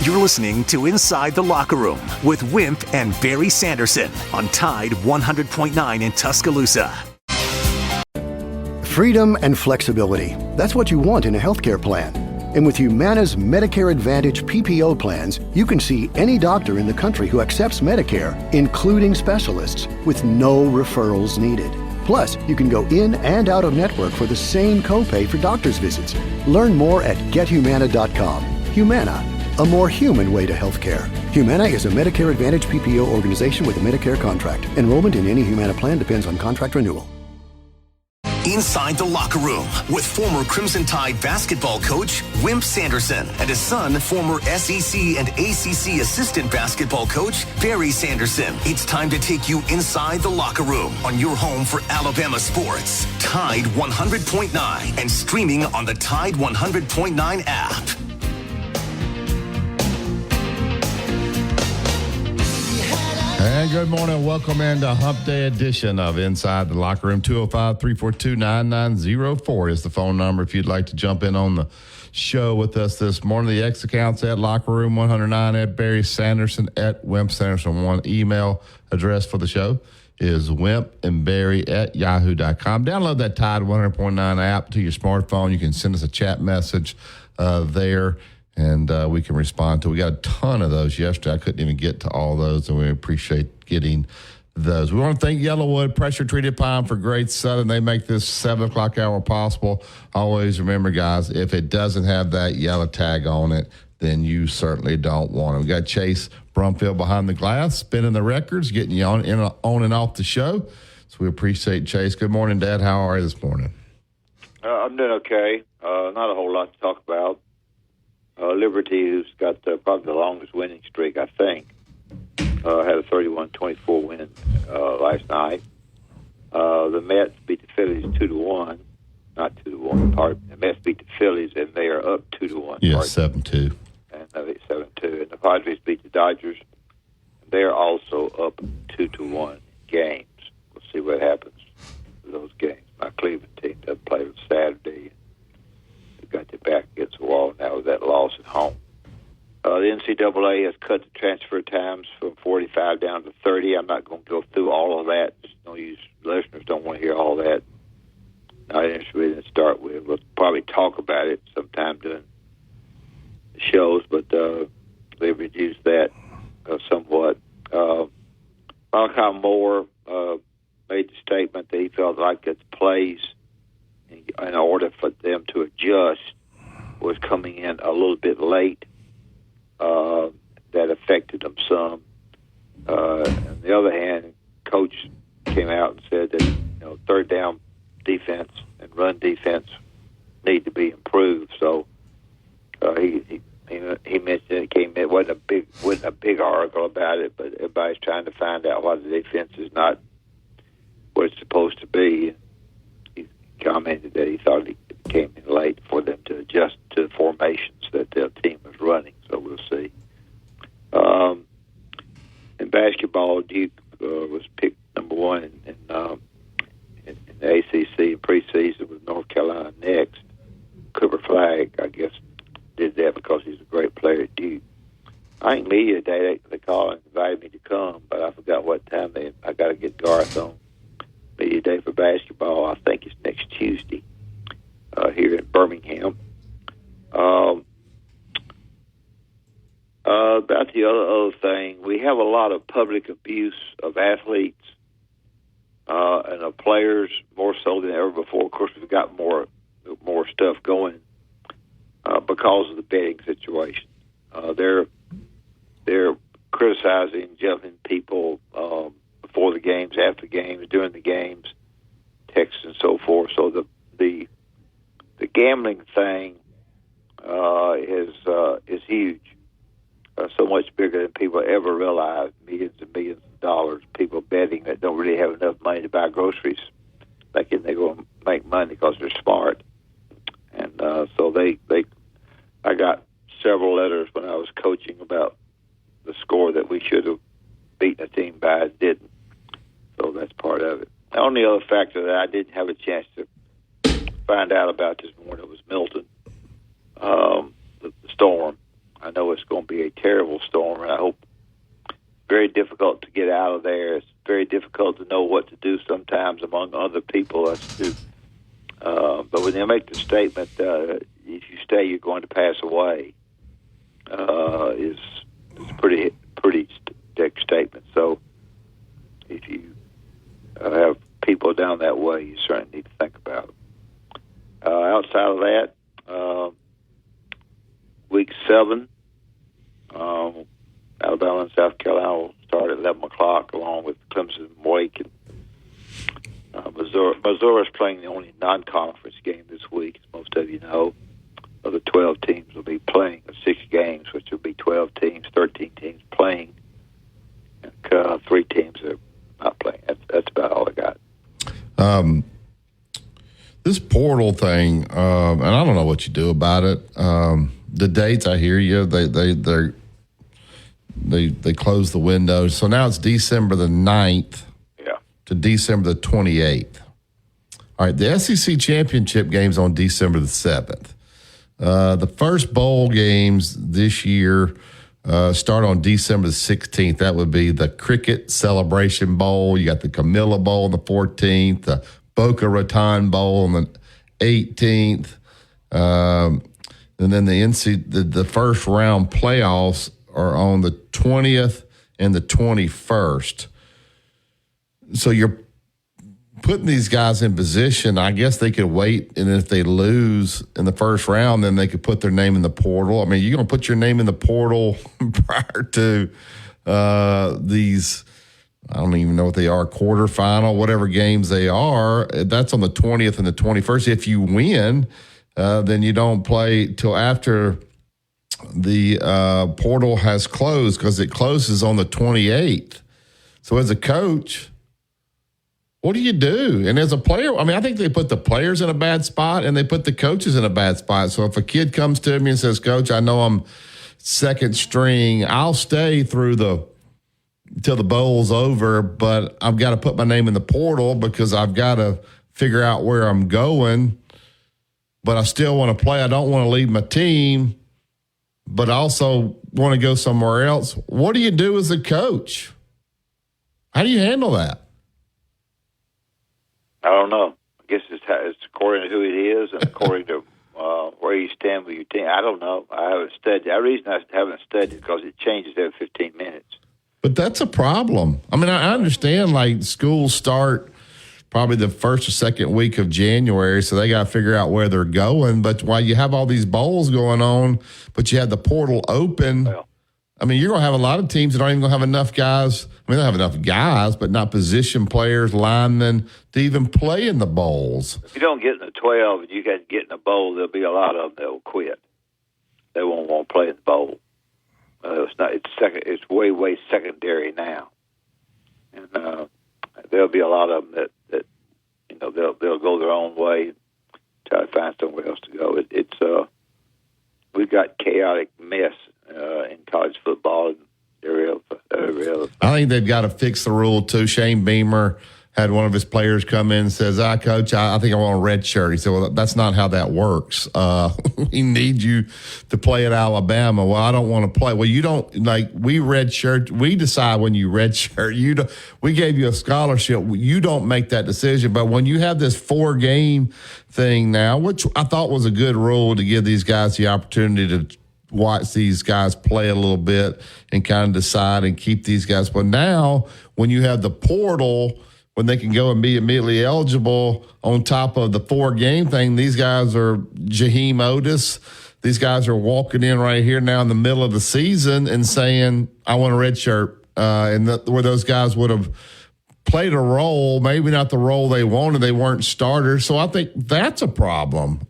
You're listening to Inside the Locker Room with Wimp and Barry Sanderson on Tide 100.9 in Tuscaloosa. Freedom and flexibility. That's what you want in a healthcare plan. And with Humana's Medicare Advantage PPO plans, you can see any doctor in the country who accepts Medicare, including specialists, with no referrals needed. Plus, you can go in and out of network for the same copay for doctor's visits. Learn more at gethumana.com. Humana, a more human way to healthcare. Humana is a Medicare Advantage PPO organization with a Medicare contract. Enrollment in any Humana plan depends on contract renewal. Inside the Locker Room with former Crimson Tide basketball coach Wimp Sanderson and his son, former SEC and ACC assistant basketball coach Barry Sanderson. It's time to take you inside the locker room on your home for Alabama sports. Tide 100.9 and streaming on the Tide 100.9 app. And good morning. Welcome into Hump Day edition of Inside the Locker Room. 205-342-9904 is the phone number if you'd like to jump in on the show with us this morning. The X accounts at Locker Room 109 at Barry Sanderson at Wimp Sanderson 1. Email address for the show is wimpandbarry@yahoo.com. Download that Tide 100.9 app to your smartphone. You can send us a chat message there. And we can respond to. We got a ton of those yesterday. I couldn't even get to all those, and we appreciate getting those. We want to thank Yellowwood Pressure Treated Pine for Great Southern. They make this 7 o'clock hour possible. Always remember, guys, if it doesn't have that yellow tag on it, then you certainly don't want it. We got Chase Brumfield behind the glass, spinning the records, getting you on and off the show. So we appreciate Chase. Good morning, Dad. How are you this morning? I'm doing okay. Not a whole lot to talk about. Liberty, who's got probably the longest winning streak, I think, had a 31-24 win last night. The Mets beat the Phillies 2-1. Not 2-1, pardon. The Mets beat the Phillies, and they are up 2-1. Yeah, 7-2. And 7-2. And the Padres beat the Dodgers. They are also up 2-1 games. We'll see what happens with those games. My Cleveland team doesn't play on Saturday. Got their back against the wall now with that loss at home. The NCAA has cut the transfer times from 45 down to 30. I'm not going to go through all of that. Just don't use listeners don't want to hear all that. Not interested in to start with. We'll probably talk about it sometime during the shows, but they've reduced that somewhat. Malachi Moore made the statement that he felt like its plays in order for them to adjust was coming in a little bit late. That affected them some. On the other hand, Coach came out and said that third down defense and run defense need to be improved. So he mentioned it came in. It wasn't a big article about it, but everybody's trying to find out why the defense is not what it's supposed to be. Commented that he thought he came in late for them to adjust to the formations that their team was running. So we'll see. In basketball, Duke was picked number one in the ACC in preseason with North Carolina next. Cooper Flagg, I guess, did that because he's a great player at Duke. I think media day they called and invited me to come, but I forgot what time I got to get Garth on. Media day for basketball, I think it's next Tuesday here in Birmingham. About the other thing, we have a lot of public abuse of athletes and of players, more so than ever before. Of course, we've got more stuff going because of the betting situation. They're criticizing, jumping people before the games, after games, during the games, texts and so forth. So the gambling thing is huge, so much bigger than people ever realize. Millions and millions of dollars, people betting that don't really have enough money to buy groceries, thinking they're going to make money because they're smart. And so I got several letters when I was coaching about the score that we should have beaten a team by, didn't. So that's part of it. The only other factor that I didn't have a chance to find out about this morning was Milton, the storm. I know it's going to be a terrible storm, and I hope very difficult to get out of there. It's very difficult to know what to do sometimes among other people. But when they make the statement, if you stay, you're going to pass away, is pretty thick statement. So if you have people down that way, you certainly need to think about it. Outside of that, week 7, Alabama and South Carolina will start at 11 o'clock along with Clemson and Wake. And Missouri's playing the only non-conference game this week, as most of you know. Of the 12 teams will be playing 6 games, which will be 12 teams, 13 teams playing, and 3 teams are not playing. That's about all I got. This portal thing, and I don't know what you do about it. The dates, I hear you. They close the window. So now it's December the 9th to December the 28th. All right, the SEC championship game's on December the 7th. The first bowl games this year start on December the 16th. That would be the Cricket Celebration Bowl. You got the Camilla Bowl on the 14th, the Boca Raton Bowl on the 18th. And then the first round playoffs are on the 20th and the 21st. So you're putting these guys in position. I guess they could wait, and if they lose in the first round, then they could put their name in the portal. I mean, you're going to put your name in the portal prior to these, I don't even know what they are, quarterfinal, whatever games they are. That's on the 20th and the 21st. If you win, then you don't play till after the portal has closed, because it closes on the 28th. So as a coach, what do you do? And as a player, I mean, I think they put the players in a bad spot and they put the coaches in a bad spot. So if a kid comes to me and says, Coach, I know I'm second string, I'll stay through till the bowl's over, but I've got to put my name in the portal because I've got to figure out where I'm going. But I still want to play. I don't want to leave my team, but I also want to go somewhere else. What do you do as a coach? How do you handle that? I don't know. I guess it's according to who it is and according to where you stand with your team. I don't know. I haven't studied. The reason I haven't studied is because it changes every 15 minutes. But that's a problem. I mean, I understand, like, schools start probably the first or second week of January, so they got to figure out where they're going. But while you have all these bowls going on, but you have the portal open, I mean, you're going to have a lot of teams that aren't even going to have enough guys. I mean, they have enough guys, but not position players, linemen, to even play in the bowls. If you don't get in the 12 and you got to get in the bowl, there'll be a lot of them that will quit. They won't want to play in the bowl. It's way secondary now, and there'll be a lot of them that they'll go their own way, and try to find somewhere else to go. We've got chaotic mess in college football and every other. I think they've got to fix the rule too. Shane Beamer had one of his players come in and says, Coach, I think I want a red shirt. He said, well, that's not how that works. We need you to play at Alabama. Well, I don't want to play. Well, you don't, like, we red shirt. We decide when you red shirt. We gave you a scholarship. You don't make that decision. But when you have this 4-game thing now, which I thought was a good rule to give these guys the opportunity to watch these guys play a little bit and kind of decide and keep these guys. But now when you have the portal, when they can go and be immediately eligible on top of the 4-game thing, these guys are Jaheim Otis. These guys are walking in right here now in the middle of the season and saying, I want a red shirt. Where those guys would have played a role, maybe not the role they wanted. They weren't starters. So I think that's a problem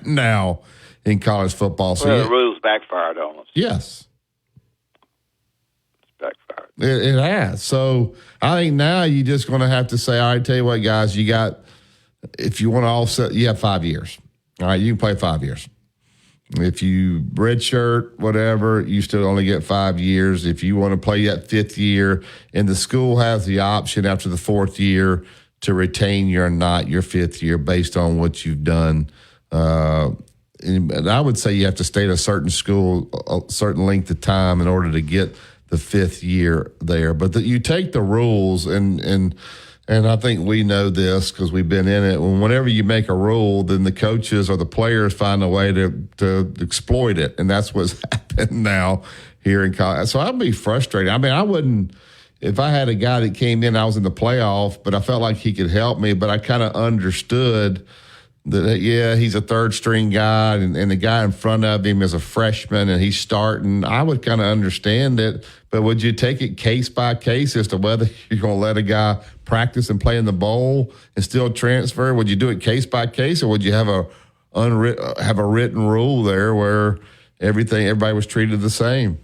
now in college football. So the rules backfired on us. Yes. It's backfired. It has. So I think now you're just going to have to say, all right, tell you what, guys, if you want to offset, you have 5 years. All right, you can play 5 years. If you redshirt, whatever, you still only get 5 years. If you want to play that 5th year, and the school has the option after the 4th year to retain your 5th year based on what you've done and I would say you have to stay at a certain school a certain length of time in order to get the 5th year there. But you take the rules, and I think we know this because we've been in it. Whenever you make a rule, then the coaches or the players find a way to exploit it, and that's what's happened now here in college. So I'd be frustrated. I mean, I wouldn't. If I had a guy that came in, I was in the playoff, but I felt like he could help me, but I kind of understood that, yeah, he's a third-string guy, and the guy in front of him is a freshman, and he's starting. I would kind of understand it, but would you take it case by case as to whether you're going to let a guy practice and play in the bowl and still transfer? Would you do it case by case, or would you have a written rule there where everybody was treated the same?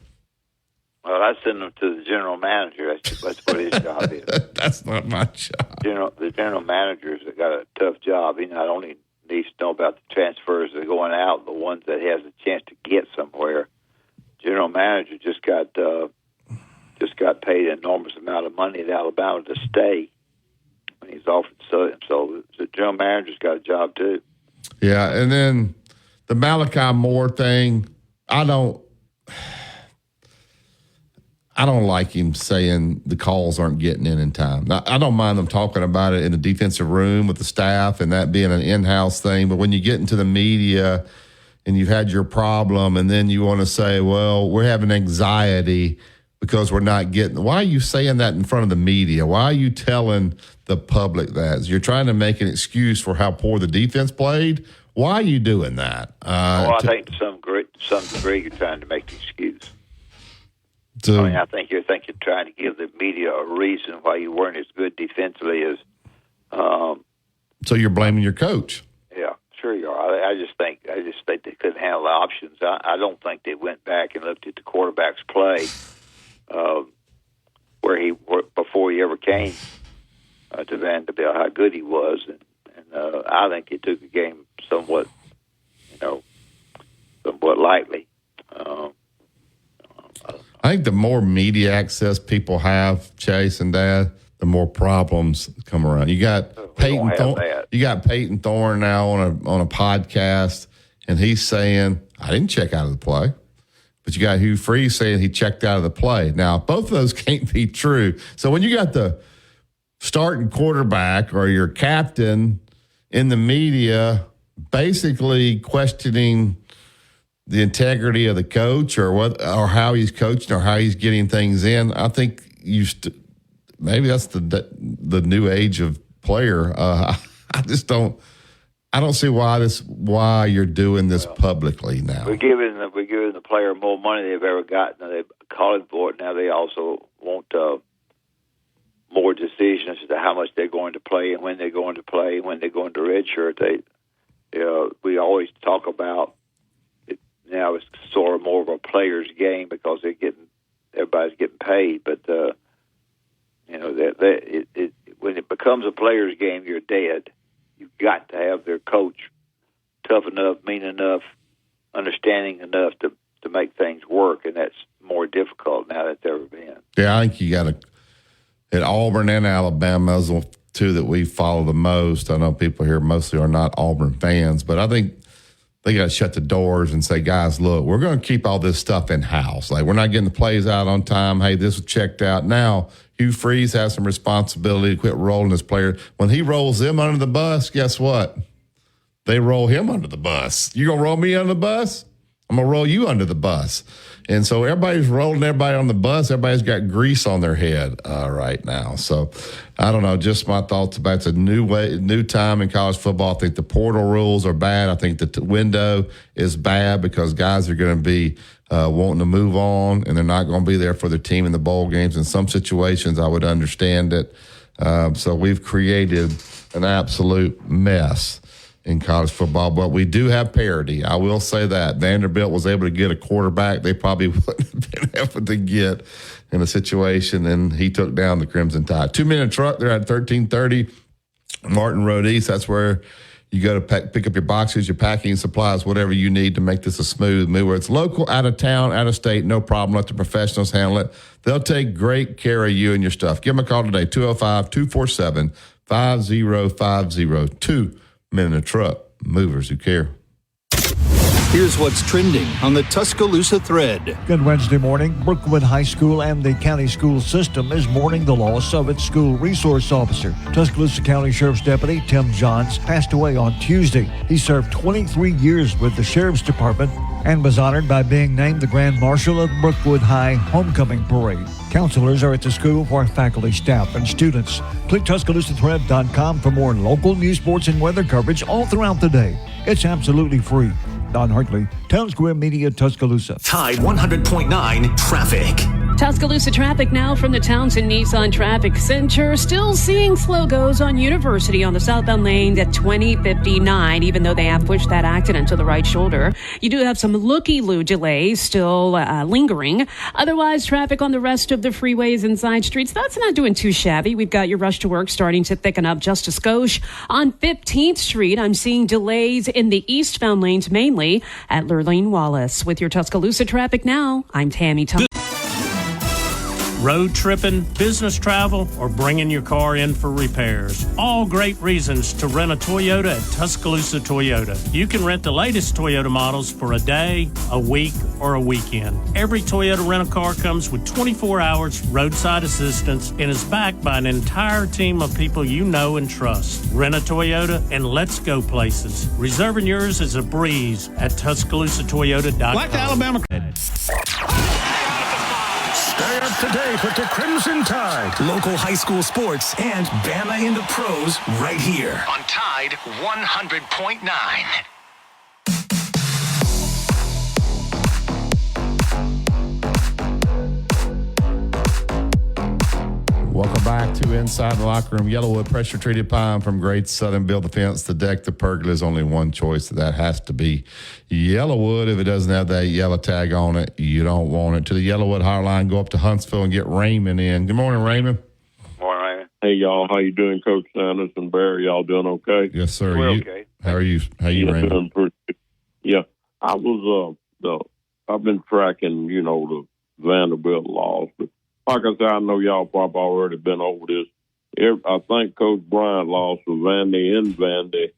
Well, I send them to the general manager. That's what his job is. That's not my job. The general manager's got a tough job. He not only needs to know about the transfers that are going out, the ones that he has a chance to get somewhere. General manager just got paid an enormous amount of money at Alabama to stay when he's offered. So the general manager's got a job too. Yeah, and then the Malachi Moore thing, I don't like him saying the calls aren't getting in time. Now, I don't mind them talking about it in the defensive room with the staff and that being an in-house thing. But when you get into the media and you've had your problem and then you want to say, well, we're having anxiety because we're not getting – why are you saying that in front of the media? Why are you telling the public that? You're trying to make an excuse for how poor the defense played? Why are you doing that? I think to some degree you're trying to make the excuse. I think you're trying to give the media a reason why you weren't as good defensively as. So you're blaming your coach. Yeah, sure you are. I just think they couldn't handle the options. I don't think they went back and looked at the quarterback's play before he ever came to Vanderbilt, how good he was, and I think he took the game somewhat lightly. I think the more media access people have, Chase and Dad, the more problems come around. You got Peyton Thorne now on a podcast, and he's saying, I didn't check out of the play. But you got Hugh Freeze saying he checked out of the play. Now, both of those can't be true. So when you got the starting quarterback or your captain in the media basically questioning the integrity of the coach or how he's coaching or how he's getting things in, I think maybe that's the new age of player. I don't see why you're doing this publicly now. We're giving the player more money they've ever gotten. They're calling for it now. They also want more decisions as to how much they're going to play and when they're going to play, when they're going to redshirt. We always talk about it. Now it's sort of more of a player's game because everybody's getting paid. But when it becomes a player's game, you're dead. You've got to have their coach tough enough, mean enough, understanding enough to make things work, and that's more difficult now than it's ever been. Yeah, I think you got to at Auburn and Alabama, those are the two that we follow the most. I know people here mostly are not Auburn fans, but I think they got to shut the doors and say, guys, look, we're going to keep all this stuff in-house. Like, we're not getting the plays out on time. Hey, this was checked out. Now, Hugh Freeze has some responsibility to quit rolling his players. When he rolls them under the bus, guess what? They roll him under the bus. You going to roll me under the bus? I'm going to roll you under the bus. And so everybody's rolling everybody on the bus. Everybody's got grease on their head right now. So I don't know, just my thoughts about it's a new time in college football. I think the portal rules are bad. I think the window is bad because guys are going to be wanting to move on, and they're not going to be there for their team in the bowl games. In some situations, I would understand it. So we've created an absolute mess in college football, but we do have parity. I will say that. Vanderbilt was able to get a quarterback they probably wouldn't have been able to get in a situation, and he took down the Crimson Tide. 2-minute truck, they're at 1330 Martin Road East. That's where you go to pick up your boxes, your packing supplies, whatever you need to make this a smooth move. Where it's local, out of town, out of state, no problem. Let the professionals handle it. They'll take great care of you and your stuff. Give them a call today, 205-247-5050. 2-minute truck, movers who care. Here's what's trending on the Tuscaloosa thread. Good Wednesday morning. Brookwood High School and the county school system is mourning the loss of its school resource officer. Tuscaloosa County Sheriff's Deputy Tim Johns passed away on Tuesday. He served 23 years with the Sheriff's Department and was honored by being named the Grand Marshal of Brookwood High Homecoming Parade. Counselors are at the school for faculty, staff, and students. Click TuscaloosaThread.com for more local news, sports, and weather coverage all throughout the day. It's absolutely free. Don Hartley, Town Square Media, Tuscaloosa. Tide 100.9 traffic. Tuscaloosa traffic now from the Townsend Nissan Traffic Center. Still seeing slow goes on University on the southbound lane at 2059, even though they have pushed that accident to the right shoulder. You do have some looky-loo delays still lingering. Otherwise, traffic on the rest of the freeways and side streets, that's not doing too shabby. We've got your rush to work starting to thicken up just a skosh. On 15th Street, I'm seeing delays in the eastbound lanes, mainly at Lurleen Wallace. With your Tuscaloosa traffic now, I'm Tammy Thompson. Road tripping, business travel, or bringing your car in for repairs. All great reasons to rent a Toyota at Tuscaloosa Toyota. You can rent the latest Toyota models for a day, a week, or a weekend. Every Toyota rental-car comes with 24 hours roadside assistance and is backed by an entire team of people you know and trust. Rent a Toyota and let's go places. Reserving yours is a breeze at TuscaloosaToyota.com. Black Alabama. Stay up to date with the Crimson Tide. Local high school sports and Bama in the pros right here on Tide 100.9. Welcome back to Inside the Locker Room. Yellowwood pressure treated pine from Great Southern Built Defense. The deck, the pergola is only one choice. That has to be Yellowwood. If it doesn't have that yellow tag on it, you don't want it. To the Yellowwood hotline, go up to Huntsville and get Raymond in. Good morning, Raymond. Morning, Raymond. Hey, y'all. How you doing, Coach Sanders and Barry? Y'all doing okay? Yes, sir. We're okay. How are you? How you, Raymond? Doing pretty good. Yeah. I was, I've been tracking, the Vanderbilt loss, but like I said, I know y'all probably already been over this. I think Coach Bryant lost with Vandy in Vandy.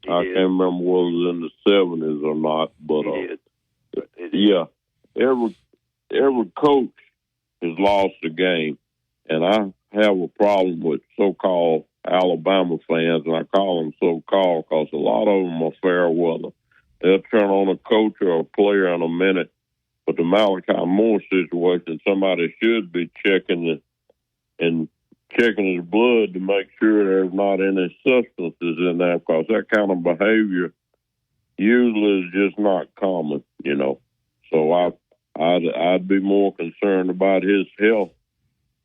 I can't remember whether it was in the 70s or not, but yeah, every coach has lost a game, and I have a problem with so-called Alabama fans, and I call them so-called because a lot of them are fair weather. They'll turn on a coach or a player in a minute. But the Malachi Moore situation, somebody should be checking his blood to make sure there's not any substances in there, because that kind of behavior usually is just not common, So I'd be more concerned about his health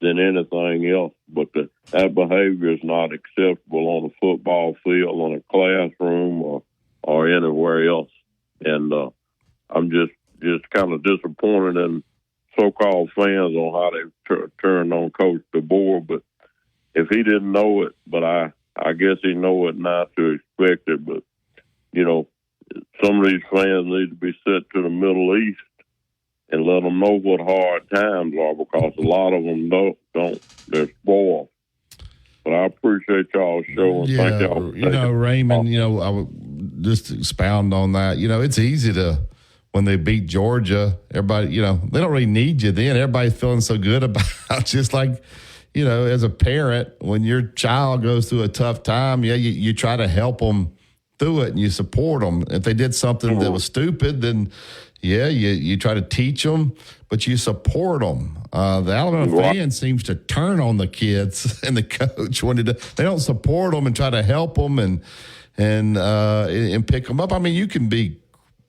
than anything else. But that behavior is not acceptable on a football field, on a classroom, or anywhere else. And I'm just kind of disappointed in so-called fans on how they turned on Coach DeBoer. But if he didn't know it, but I guess he know it not to expect it. But, some of these fans need to be sent to the Middle East and let them know what hard times are, because a lot of them don't. They're spoiled. But I appreciate y'all's show, and thank y'all. Raymond, I would just expound on that. It's easy to, when they beat Georgia, everybody, they don't really need you then. Everybody's feeling so good about just like, as a parent, when your child goes through a tough time, you try to help them through it and you support them. If they did something that was stupid, then, you try to teach them, but you support them. The Alabama fan seems to turn on the kids and the coach when they don't support them and try to help them and pick them up. I mean, you can be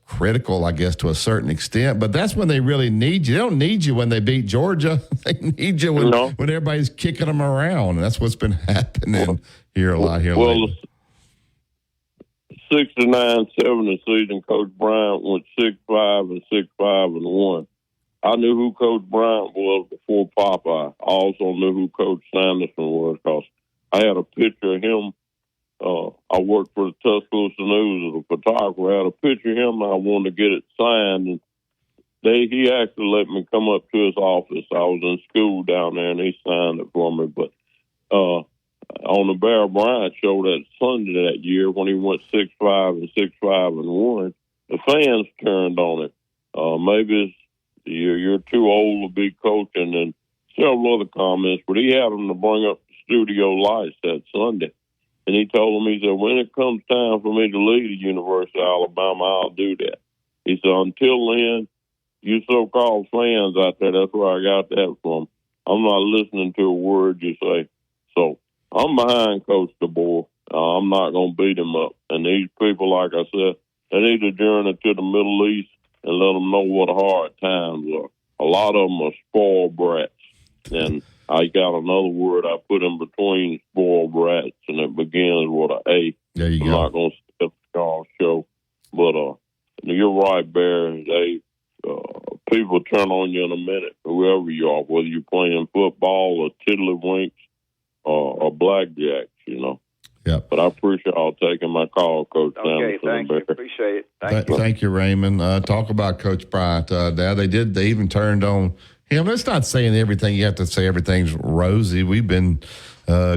critical, I guess, to a certain extent, but that's when they really need you. They don't need you when they beat Georgia. They need you when everybody's kicking them around. And that's what's been happening here a lot here lately. 69-70 season, Coach Bryant went 6-5 and 6-5-1. I knew who Coach Bryant was before Popeye. I also knew who Coach Sanderson was, because I had a picture of him. I worked for the Tuscaloosa News as a photographer. I had a picture of him, and I wanted to get it signed. And he actually let me come up to his office. I was in school down there, and he signed it for me. But on the Bear Bryant show that Sunday that year, when he went 6-5 and 6-5-1, the fans turned on it. Maybe you're too old to be coaching, and several other comments. But he had them to bring up the studio lights that Sunday. And he told them, he said, when it comes time for me to leave the University of Alabama, I'll do that. He said, until then, you so-called fans out there, that's where I got that from. I'm not listening to a word you say. So I'm behind Coach DeBoer. I'm not going to beat him up. And these people, like I said, they need to journey to the Middle East and let them know what hard times are. A lot of them are spoiled brats. And I got another word I put in between spoiled brats, and it begins with an A. There you I'm go. not going to skip the golf show. But you're right, Barry. People turn on you in a minute, whoever you are, whether you're playing football or tiddlywinks or blackjacks, you know. Yep. But I appreciate y'all taking my call, Coach Okay, Sanderson. thank you. Appreciate it. Thank you. Thank you, Raymond. Talk about Coach Bryant. Dad, they even turned on him. It's not saying everything. You have to say everything's rosy. We've been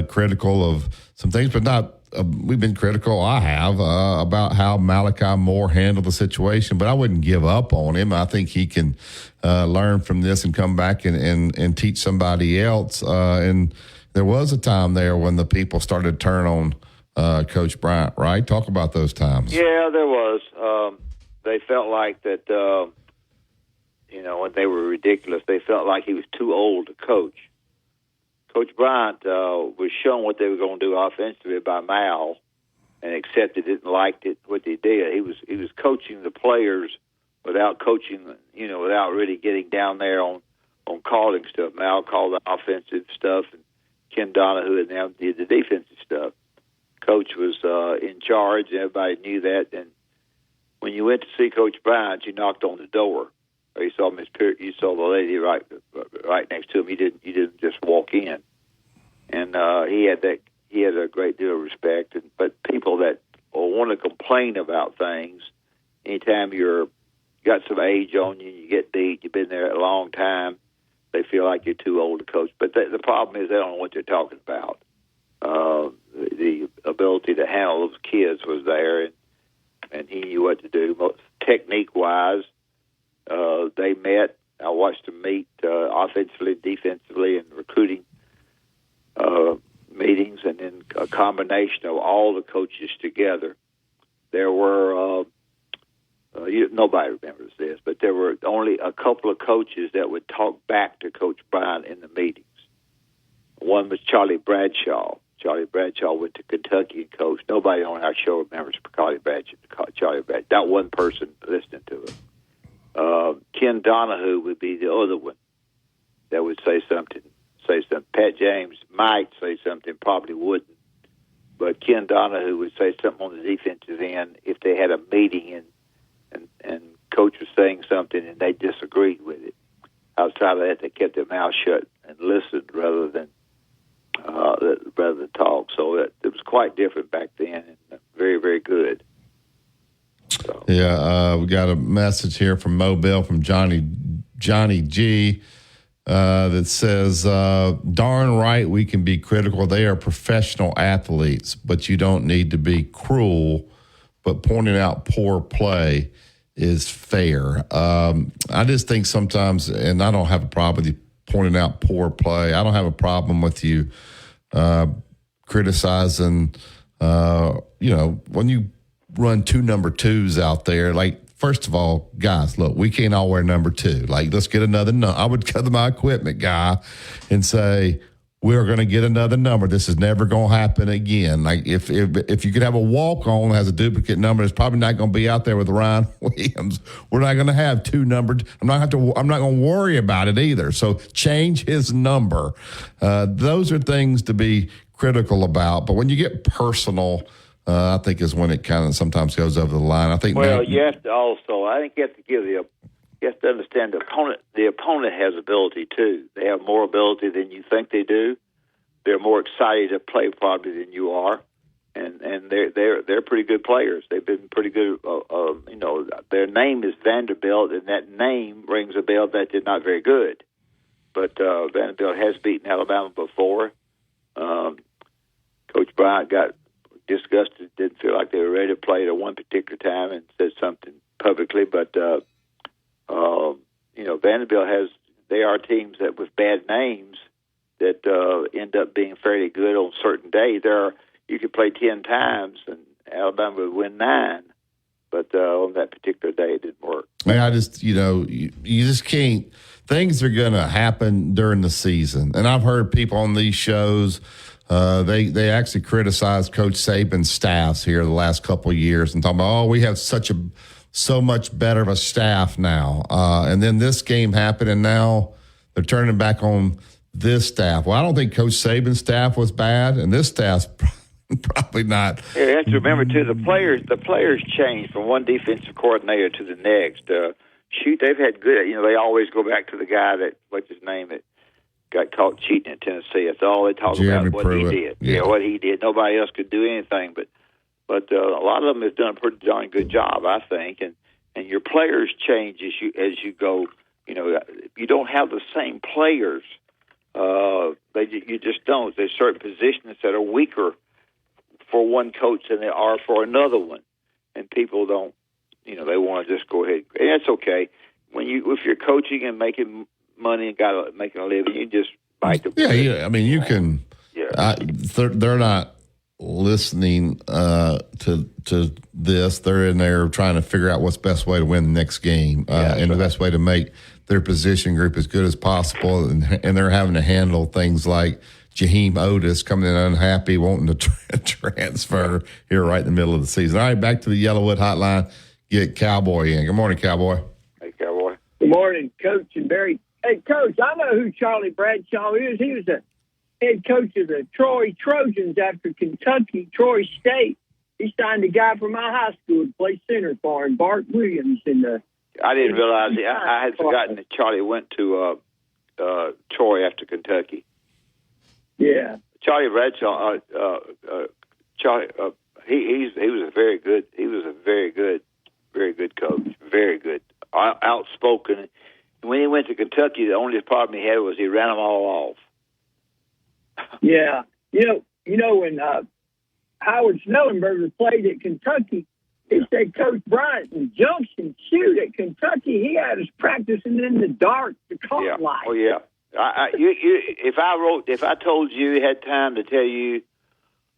critical of some things, but not. We've been critical. I have about how Malachi Moore handled the situation, but I wouldn't give up on him. I think he can learn from this and come back and teach somebody else. And there was a time there when the people started to turn on Coach Bryant, right? Talk about those times. Yeah, there was. They felt like that, when they were ridiculous, they felt like he was too old to coach. Coach Bryant was shown what they were going to do offensively by Mal, and accepted it and liked it, what they did. He was coaching the players without coaching, without really getting down there on calling stuff. Mal called the offensive stuff, and Ken Donahue and them did the defensive stuff. Coach was in charge, and everybody knew that. And when you went to see Coach Bryant, you knocked on the door. Or you saw you saw the lady right next to him. You didn't just walk in. And he had a great deal of respect. But people that want to complain about things, anytime you got some age on you, you get beat, you've been there a long time, they feel like you're too old to coach. But the problem is they don't know what they're talking about. The ability to handle those kids was there, and he knew what to do. Technique-wise, they met. I watched them meet offensively, defensively, and recruiting meetings, and then a combination of all the coaches together. There were, nobody remembers this, but there were only a couple of coaches that would talk back to Coach Bryant in the meetings. One was Charlie Bradshaw. Charlie Bradshaw went to Kentucky and coached. Nobody on our show remembers Charlie Bradshaw. Not one person listening to it. Ken Donahue would be the other one that would say something. Pat James might say something, probably wouldn't. But Ken Donahue would say something on the defensive end if they had a meeting and coach was saying something and they disagreed with it. Outside of that, they kept their mouth shut and listened rather than talk. So it was quite different back then, and very, very good. So. Yeah, we got a message here from Mobile from Johnny G that says, darn right we can be critical. They are professional athletes, but you don't need to be cruel, but pointing out poor play is fair. I just think sometimes, and I don't have a problem with you pointing out poor play. I don't have a problem with you criticizing, when you run two number twos out there, like, first of all, guys, look, we can't all wear number two. Like, let's get another number. I would go to my equipment guy and say, we're going to get another number. This is never going to happen again. Like, if you could have a walk-on that has a duplicate number, it's probably not going to be out there with Ryan Williams. We're not going to have two numbered. I'm not going to worry about it either. So change his number. Those are things to be critical about. But when you get personal, I think is when it kind of sometimes goes over the line. I think. Well, you have to also. I think you have to you have to understand the opponent. The opponent has ability too. They have more ability than you think they do. They're more excited to play probably than you are, and they're pretty good players. They've been pretty good. Their name is Vanderbilt, and that name rings a bell that they're not very good. But Vanderbilt has beaten Alabama before. Coach Bryant got disgusted, didn't feel like they were ready to play at one particular time, and said something publicly, but Vanderbilt they are teams that with bad names that end up being fairly good on certain days. You could play 10 times and Alabama would win 9, but on that particular day it didn't work. I just, you just can't. Things are going to happen during the season, and I've heard people on these shows. They actually criticized Coach Saban's staffs here the last couple of years and talking about, we have so much better of a staff now. And then this game happened, and now they're turning back on this staff. Well, I don't think Coach Saban's staff was bad, and this staff's probably not. Yeah, you have to remember too, the players change from one defensive coordinator to the next. They've had good. They always go back to the guy what's his name, that got caught cheating at Tennessee. That's all they talk Jeremy about. What Pruitt. he did. Yeah, what he did. Nobody else could do anything. But a lot of them has done a pretty darn good job, I think. And your players change as you go. You don't have the same players. You just don't. There's certain positions that are weaker for one coach than they are for another one, and people don't. They want to just go ahead, and that's okay. If you're coaching and making money and making a living, you just bite the bullet. Yeah. I mean, you can. Yeah. They're not listening to this. They're in there trying to figure out what's the best way to win the next game, and the best way to make their position group as good as possible. And they're having to handle things like Jaheim Otis coming in unhappy, wanting to transfer here right in the middle of the season. All right, back to the Yellowwood Hotline. Get Cowboy in. Good morning, Cowboy. Hey, Cowboy. Good morning, Coach and Barry. Hey, Coach, I know who Charlie Bradshaw is. He was the head coach of the Troy Trojans after Kentucky, Troy State. He signed a guy from my high school to play center for him, Bart Williams. I didn't realize it. I had forgotten that Charlie went to Troy after Kentucky. Yeah, Charlie Bradshaw. Charlie, he was a very good. He was a very good coach. Very good, outspoken. When he went to Kentucky, the only problem he had was he ran them all off. Yeah, when Howard Snellenberger played at Kentucky, he said Coach Bryant jumps and shoot at Kentucky. He had us practicing in the dark to caught light. Oh yeah. If I told you had time to tell you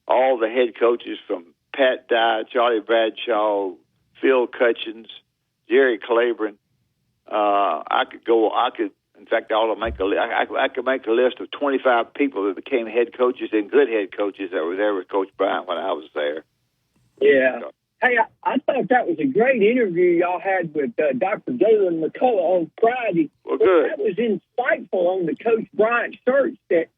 all the head coaches from Pat Dye, Charlie Bradshaw, Phil Cutchins, Jerry Claiborne, I could make a list of 25 people that became head coaches and good head coaches that were there with Coach Bryant when I was there. Yeah. Hey, I thought that was a great interview y'all had with Dr. Galen McCullough on Friday. Well, good. That was insightful on the Coach Bryant search that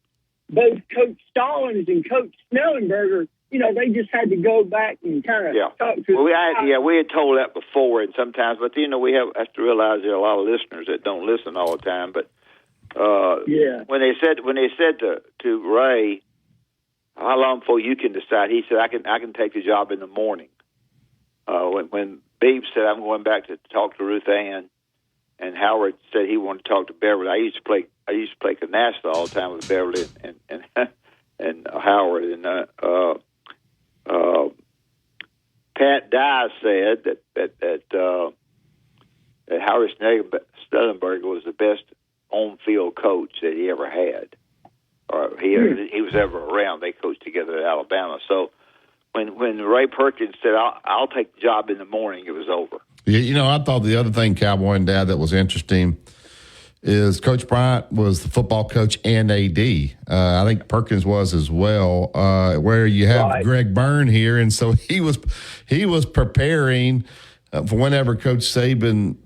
both Coach Stallings and Coach Snellenberger, they just had to go back and kind of talk to we had told that before, and sometimes, but we have to realize there are a lot of listeners that don't listen all the time. But when they said to Ray, how long before you can decide? He said, I can take the job in the morning. When Beebe said, I'm going back to talk to Ruth Ann, and Howard said he wanted to talk to Beverly. I used to play canasta all the time with Beverly and Howard, and Pat Dye said that Howard Snellenberger was the best on-field coach that he ever had, or he was ever around. They coached together at Alabama. So when Ray Perkins said, I'll take the job in the morning, it was over. I thought the other thing, Cowboy and Dad, that was interesting is Coach Bryant was the football coach and AD. I think Perkins was as well, where you have Greg Byrne here. And so he was preparing for whenever Coach Saban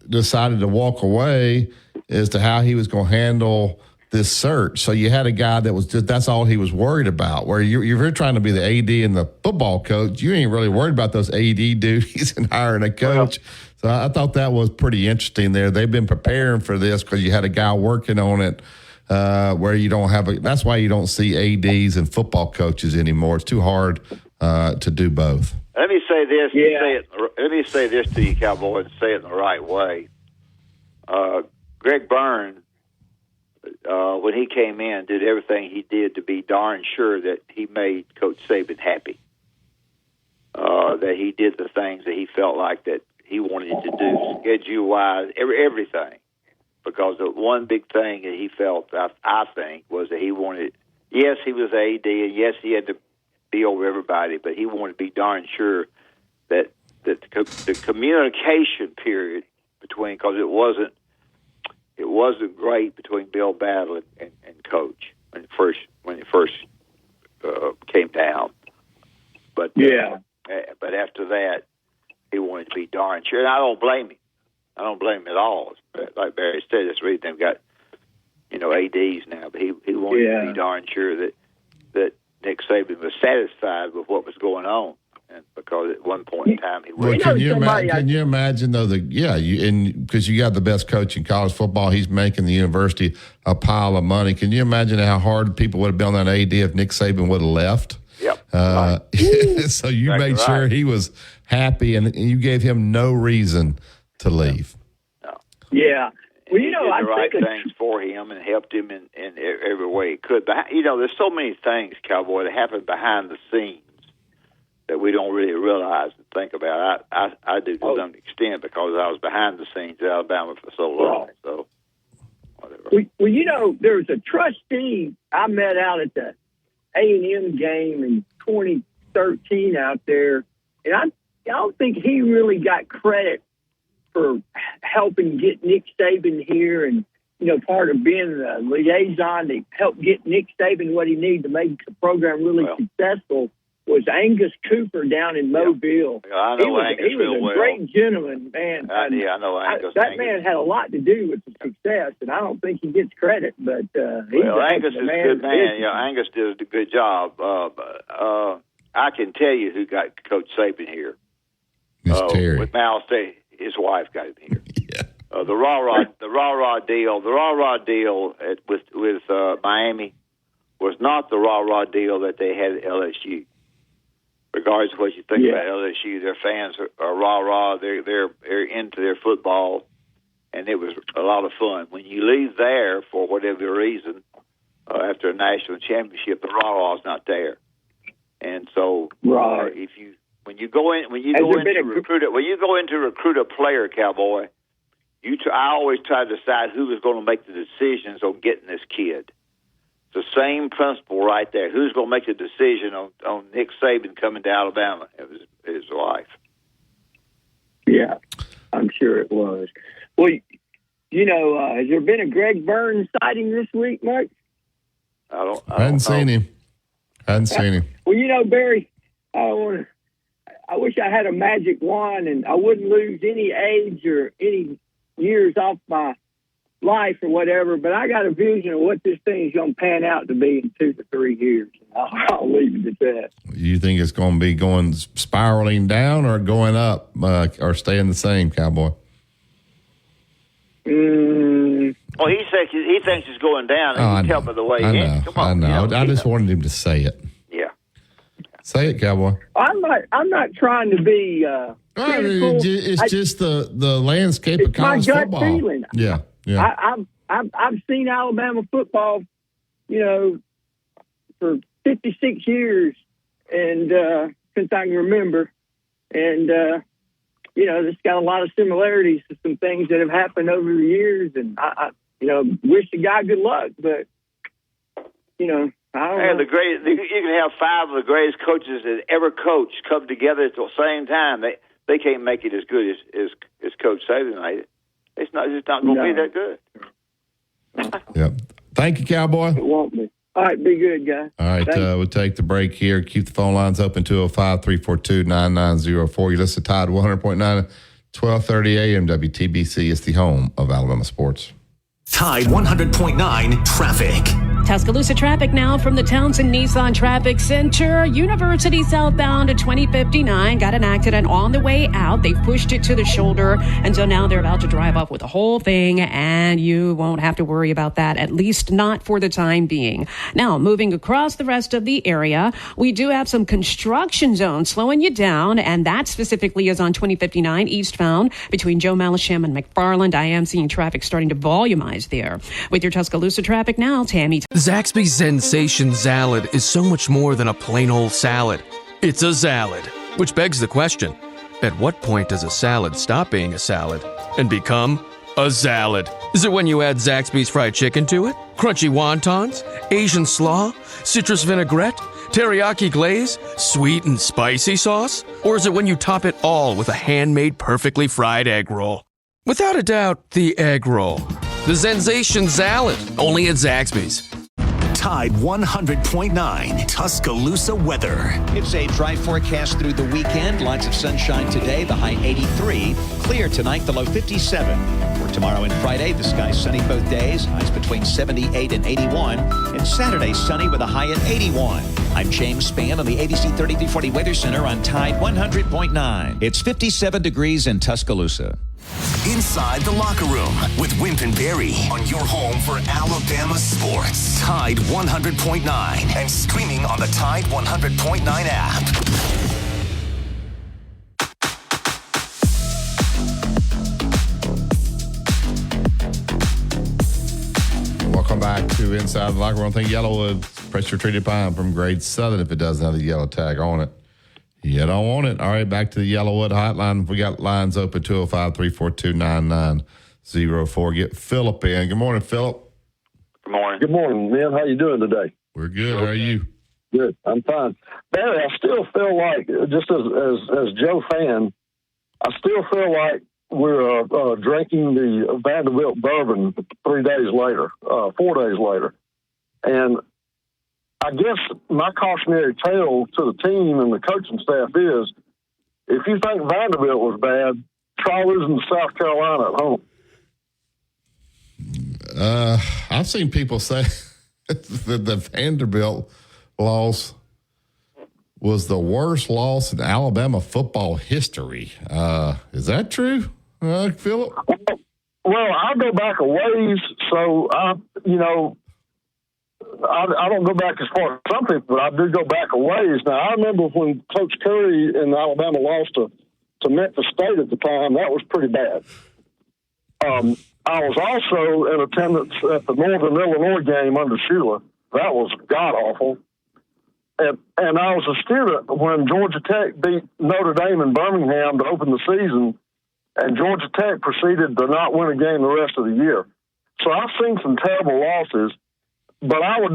decided to walk away as to how he was going to handle this search. So you had a guy that was that's all he was worried about, where you're trying to be the AD and the football coach. You ain't really worried about those AD duties and hiring a coach. So I thought that was pretty interesting there. They've been preparing for this because you had a guy working on it where you don't have that's why you don't see ADs and football coaches anymore. It's too hard to do both. Let me say this. Let me say this to you, Cowboy, and say it in the right way. Greg Byrne, when he came in, did everything he did to be darn sure that he made Coach Saban happy. that he did the things that he felt like that he wanted to do, schedule-wise, everything. Because the one big thing that he felt, I think, was that he wanted, yes, he was AD, and yes, he had to be over everybody, but he wanted to be darn sure that the communication period between, because it wasn't great between Bill Battle and Coach when it first came down. But but after that, he wanted to be darn sure, and I don't blame him. I don't blame him at all. Like Barry said, that's the reason they've got, ADs now. But he wanted to be darn sure that Nick Saban was satisfied with what was going on, and because at one point in time he was. Well, can you imagine though? Because you got the best coach in college football, he's making the university a pile of money. Can you imagine how hard people would have been on that AD if Nick Saban would have left? Yep. So you made sure he was happy, and you gave him no reason to leave. No. Yeah. Well, he did the right things for him and helped him in every way he could. But, there's so many things, Cowboy, that happen behind the scenes that we don't really realize and think about. I do to some extent because I was behind the scenes at Alabama for so long. So, whatever. Well, there was a trustee I met out at the A&M game in 2013 out there, and I don't think he really got credit for helping get Nick Saban here, and part of being the liaison to help get Nick Saban what he needed to make the program really successful was Angus Cooper down in Mobile. Yeah, I know Angus he was a great gentleman, man. I know Angus. That man had a lot to do with the success, and I don't think he gets credit. But Angus is a good man. Angus did a good job. I can tell you who got Coach Saban here. Miss Terry. With Mal State. His wife got him here. Yeah. The rah-rah deal with Miami was not the rah-rah deal that they had at LSU. Regardless of what you think about LSU, their fans are rah-rah. They're into their football, and it was a lot of fun. When you leave there for whatever reason, after a national championship, the rah-rah's not there. And so, When you go in to recruit a player, Cowboy, I always try to decide who is going to make the decisions on getting this kid. It's the same principle right there. Who's going to make the decision on Nick Saban coming to Alabama? It was his wife. Yeah, I'm sure it was. Well, has there been a Greg Burns sighting this week, Mike? I hadn't seen him. Well, Barry, I wish I had a magic wand and I wouldn't lose any age or any years off my life or whatever, but I got a vision of what this thing is going to pan out to be in 2 to 3 years. I'll leave it at that. You think it's going to be going spiraling down or going up or staying the same, Cowboy? Well, he thinks it's going down. And you tell by the way he is. Come on, I know. I just wanted him to say it. Yeah. Say it, Cowboy. I'm not trying to be critical. It's just the landscape of college football. It's my gut feeling. Yeah. I've seen Alabama football, for 56 years, and since I can remember, and it's got a lot of similarities to some things that have happened over the years, and I wish the guy good luck, but I don't know. You can have 5 of the greatest coaches that ever coached come together at the same time. They can't make it as good as Coach Saban made it. It's not going to be that good. Yeah. Thank you, Cowboy. It won't be. All right, be good, guys. All right, we'll take the break here. Keep the phone lines open, 205-342-9904. You listen to Tide 100.9, 1230 AM WTBC. It's the home of Alabama sports. Tide 100.9 traffic. Tuscaloosa traffic now from the Townsend Nissan Traffic Center. University southbound at 2059 got an accident on the way out. They pushed it to the shoulder, and so now they're about to drive off with the whole thing, and you won't have to worry about that, at least not for the time being. Now, moving across the rest of the area, we do have some construction zones slowing you down, and that specifically is on 2059 eastbound between Joe Malisham and McFarland. I am seeing traffic starting to volumize there. With your Tuscaloosa traffic now, Tammy. Zaxby's Sensation Salad is so much more than a plain old salad. It's a salad. Which begs the question, at what point does a salad stop being a salad and become a salad? Is it when you add Zaxby's fried chicken to it? Crunchy wontons? Asian slaw? Citrus vinaigrette? Teriyaki glaze? Sweet and spicy sauce? Or is it when you top it all with a handmade perfectly fried egg roll? Without a doubt, the egg roll. The Zensation salad, only at Zaxby's. Tide 100.9 Tuscaloosa weather. It's a dry forecast through the weekend. Lots of sunshine today, the high 83. Clear tonight, the low 57. For tomorrow and Friday, the sky's sunny both days. Highs between 78 and 81. And Saturday, sunny with a high at 81. I'm James Spann on the ABC 3340 Weather Center on Tide 100.9. It's 57 degrees in Tuscaloosa. Inside the Locker Room with Wimp and Barry on your home for Alabama sports. Tide 100.9 and streaming on the Tide 100.9 app. Welcome back to Inside the Locker Room. Think Yellowwood pressure treated pine from Grade Southern if it doesn't have the yellow tag on it. You don't want it. All right, back to the Yellowwood hotline. We got lines open, 205-342-9904. Get Philip in. Good morning, Philip. Good morning. Good morning, man. How you doing today? We're good. How are you? Good. I'm fine. Barry, I still feel like, just as Joe fan, I still feel like we're drinking the Vanderbilt bourbon 4 days later. And I guess my cautionary tale to the team and the coaching staff is, if you think Vanderbilt was bad, try losing to South Carolina at home. I've seen people say that the Vanderbilt loss was the worst loss in Alabama football history. Is that true, Philip? Well, I'll go back a ways, so I don't go back as far as some people, but I do go back a ways. Now, I remember when Coach Curry and Alabama lost to Memphis State at the time. That was pretty bad. I was also in attendance at the Northern Illinois game under Shula. That was god-awful. And I was a student when Georgia Tech beat Notre Dame in Birmingham to open the season, and Georgia Tech proceeded to not win a game the rest of the year. So I've seen some terrible losses. But I would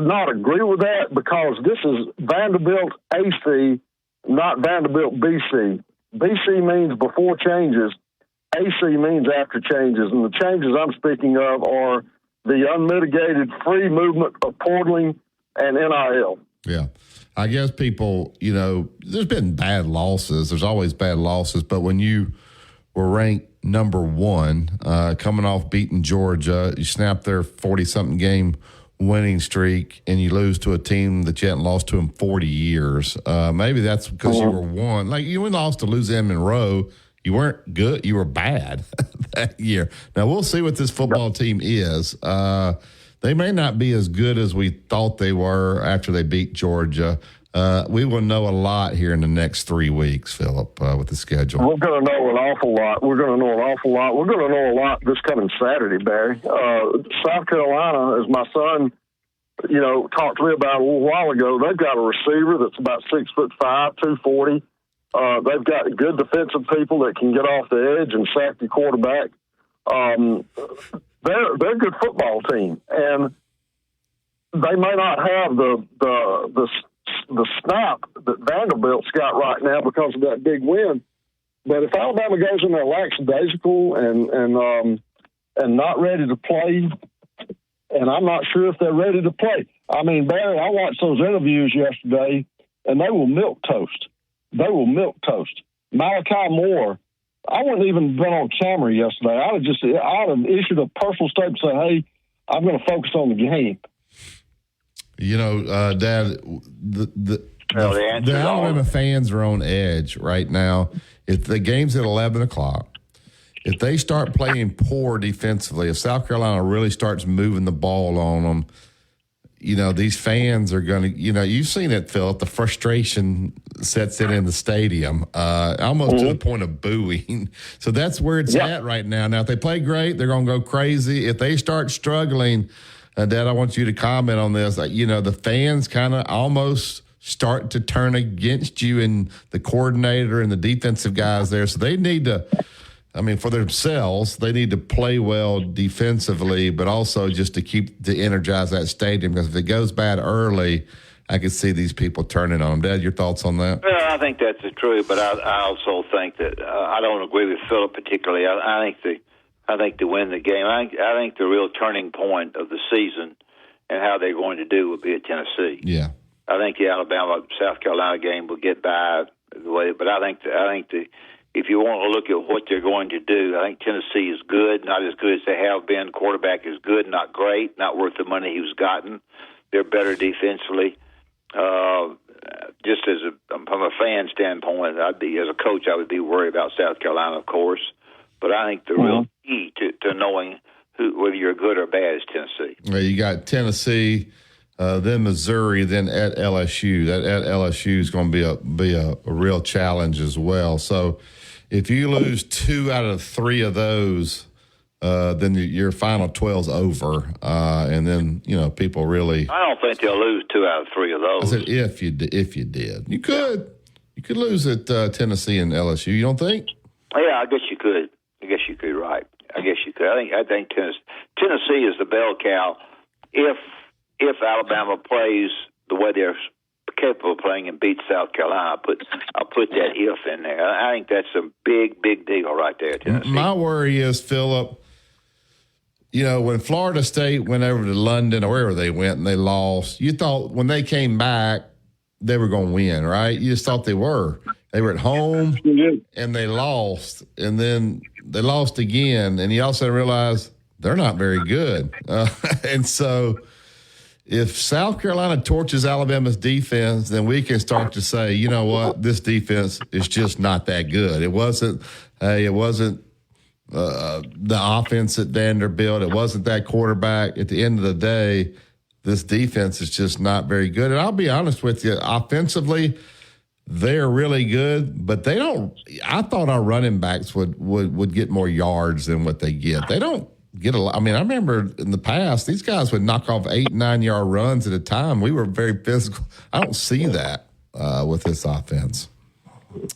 not agree with that, because this is Vanderbilt AC, not Vanderbilt BC. BC means before changes. AC means after changes. And the changes I'm speaking of are the unmitigated free movement of portaling and NIL. Yeah. I guess people, there's been bad losses. There's always bad losses. But when you were ranked number one, coming off beating Georgia, you snap their 40-something game winning streak, and you lose to a team that you hadn't lost to in 40 years. Maybe that's because you were one. Like, you lost to Louisiana Monroe. You weren't good. You were bad that year. Now, we'll see what this football team is. They may not be as good as we thought they were after they beat Georgia. We will know a lot here in the next 3 weeks, Philip, with the schedule. We're going to know an awful lot. We're going to know a lot this coming Saturday, Barry. South Carolina, as my son, talked to me about a little while ago, they've got a receiver that's about 6'5", 240. They've got good defensive people that can get off the edge and sack the quarterback. They're a good football team, and they may not have the snap that Vanderbilt's got right now because of that big win. But if Alabama goes in there lackadaisical and not ready to play, and I'm not sure if they're ready to play. I mean, Barry, I watched those interviews yesterday, and they were milquetoast. Malachi Moore, I wouldn't even been on camera yesterday. I'd have issued a personal statement saying, hey, I'm going to focus on the game. Dad, the Alabama fans are on edge right now. If the game's at 11 o'clock, if they start playing poor defensively, if South Carolina really starts moving the ball on them, these fans are going to, you've seen it, Philip, the frustration sets in the stadium, almost to the point of booing. So that's where it's at right now. Now, if they play great, they're going to go crazy. If they start struggling, Dad, I want you to comment on this. The fans kind of almost start to turn against you and the coordinator and the defensive guys there. So they need to, for themselves, they need to play well defensively, but also just to energize that stadium, because if it goes bad early, I could see these people turning on them. Dad, your thoughts on that? Well, I think that's true, but I also think that I don't agree with Philip particularly. I think to win the game, I think the real turning point of the season and how they're going to do will be at Tennessee. Yeah, I think the Alabama-South Carolina game will get by the way, but I think if you want to look at what they're going to do, I think Tennessee is good, not as good as they have been. Quarterback is good, not great, not worth the money he was gotten. They're better defensively. Just from a fan standpoint, as a coach, I would be worried about South Carolina, of course. But I think the real key to knowing whether you're good or bad is Tennessee. Well, you got Tennessee, then Missouri, then at LSU. That at LSU is going to be a real challenge as well. So if you lose 2 out of 3 of those, then your final 12's over, and then people really. I don't think they'll lose 2 out of 3 of those. I said if you did, you could lose at Tennessee and LSU. You don't think? Yeah, I guess you could. Right? I guess you could. I think Tennessee is the bell cow. If Alabama plays the way they're capable of playing and beats South Carolina, I'll put that if in there. I think that's a big deal right there, Tennessee. My worry is, Philip, when Florida State went over to London or wherever they went and they lost, you thought when they came back they were going to win, right? You just thought they were. They were at home and they lost, and then they lost again, and you also realize they're not very good. And so if South Carolina torches Alabama's defense, then we can start to say, you know what, this defense is just not that good. It wasn't the offense at Vanderbilt. It wasn't that quarterback. At the end of the day, this defense is just not very good. And I'll be honest with you, offensively, they're really good, but they don't. I thought our running backs would get more yards than what they get. They don't get a lot. I remember in the past, these guys would knock off 8-9 yard runs at a time. We were very physical. I don't see that with this offense.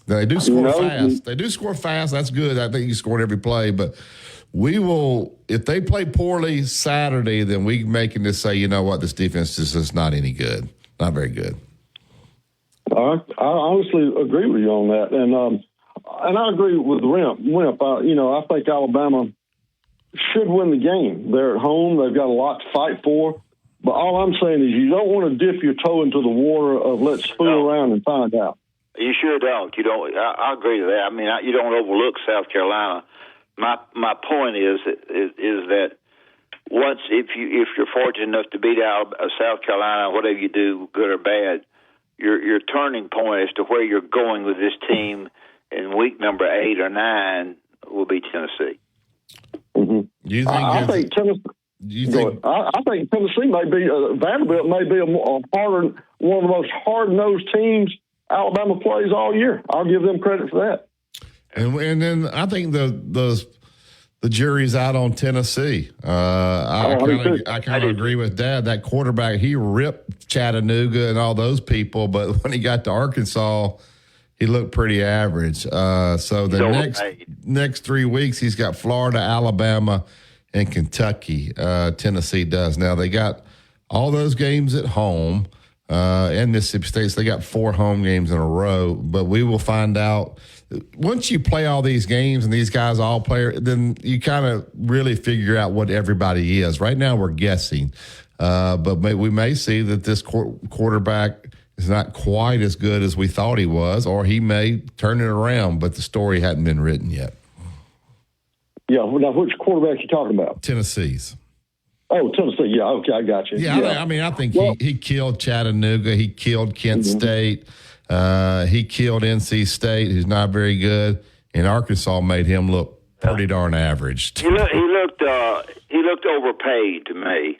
They do score fast. They do score fast. That's good. I think you scored every play. But we will, if they play poorly Saturday, then we making this say, you know what, this defense is just not any good. Not very good. I honestly agree with you on that. And I agree with Wimp. I think Alabama should win the game. They're at home. They've got a lot to fight for. But all I'm saying is you don't want to dip your toe into the water of let's fool around and find out. You sure don't. You don't. I agree with that. You don't overlook South Carolina. My point is that once if you're fortunate enough to beat out South Carolina, whatever you do, good or bad, your turning point as to where you're going with this team in week number 8 or 9 will be Tennessee. Mm-hmm. Do you think? I think Tennessee. I think Tennessee may be Vanderbilt may be one of the most hard-nosed teams Alabama plays all year. I'll give them credit for that. And then I think the jury's out on Tennessee. I kind of agree with Dad. That quarterback, he ripped Chattanooga and all those people, but when he got to Arkansas, he looked pretty average. So the next 3 weeks, he's got Florida, Alabama, and Kentucky. Tennessee does. Now, they got all those games at home. And Mississippi State, so they got 4 home games in a row. But we will find out. Once you play all these games and these guys all play, then you kind of really figure out what everybody is. Right now we're guessing. But we may see that this quarterback is not quite as good as we thought he was, or he may turn it around, but the story hadn't been written yet. Yeah, now which quarterback are you talking about? Tennessee's. Oh, Tennessee. Yeah, okay, I got you. Yeah. I think he killed Chattanooga. He killed Kent State. He killed NC State, who's not very good. And Arkansas made him look pretty darn average. He looked overpaid to me.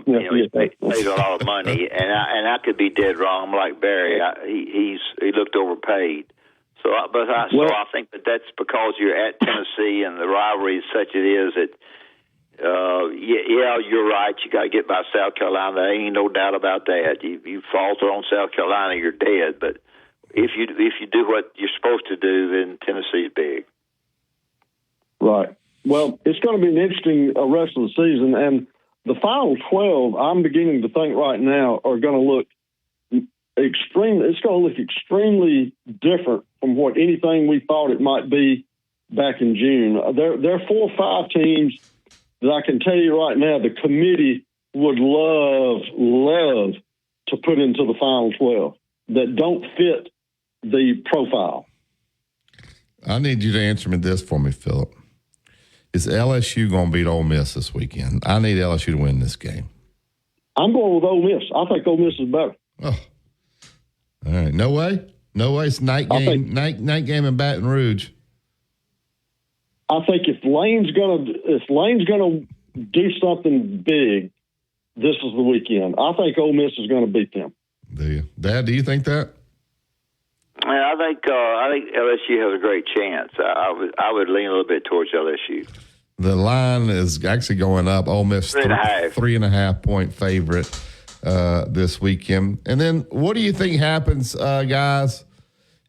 He paid a lot of money, and I could be dead wrong. I'm like Barry. He looked overpaid. So I think that's because you're at Tennessee and the rivalry is such it is that Yeah, you're right. You got to get by South Carolina. There ain't no doubt about that. You falter on South Carolina, you're dead. But if you do what you're supposed to do, then Tennessee's big. Right. Well, it's going to be an interesting rest of the season, and the final 12, I'm beginning to think right now, are going to look extremely. It's going to look extremely different from what anything we thought it might be back in June. There are 4 or 5 teams that I can tell you right now the committee would love to put into the final 12 that don't fit the profile. I need you to answer me this for me, Philip. Is LSU going to beat Ole Miss this weekend? I need LSU to win this game. I'm going with Ole Miss. I think Ole Miss is better. Oh. All right. No way? No way. It's night game, night game in Baton Rouge. I think if Lane's gonna do something big, this is the weekend. I think Ole Miss is going to beat them. Do you, Dad? Do you think that? I think LSU has a great chance. I would lean a little bit towards LSU. The line is actually going up. Ole Miss 3.5 point favorite this weekend. And then, what do you think happens, guys,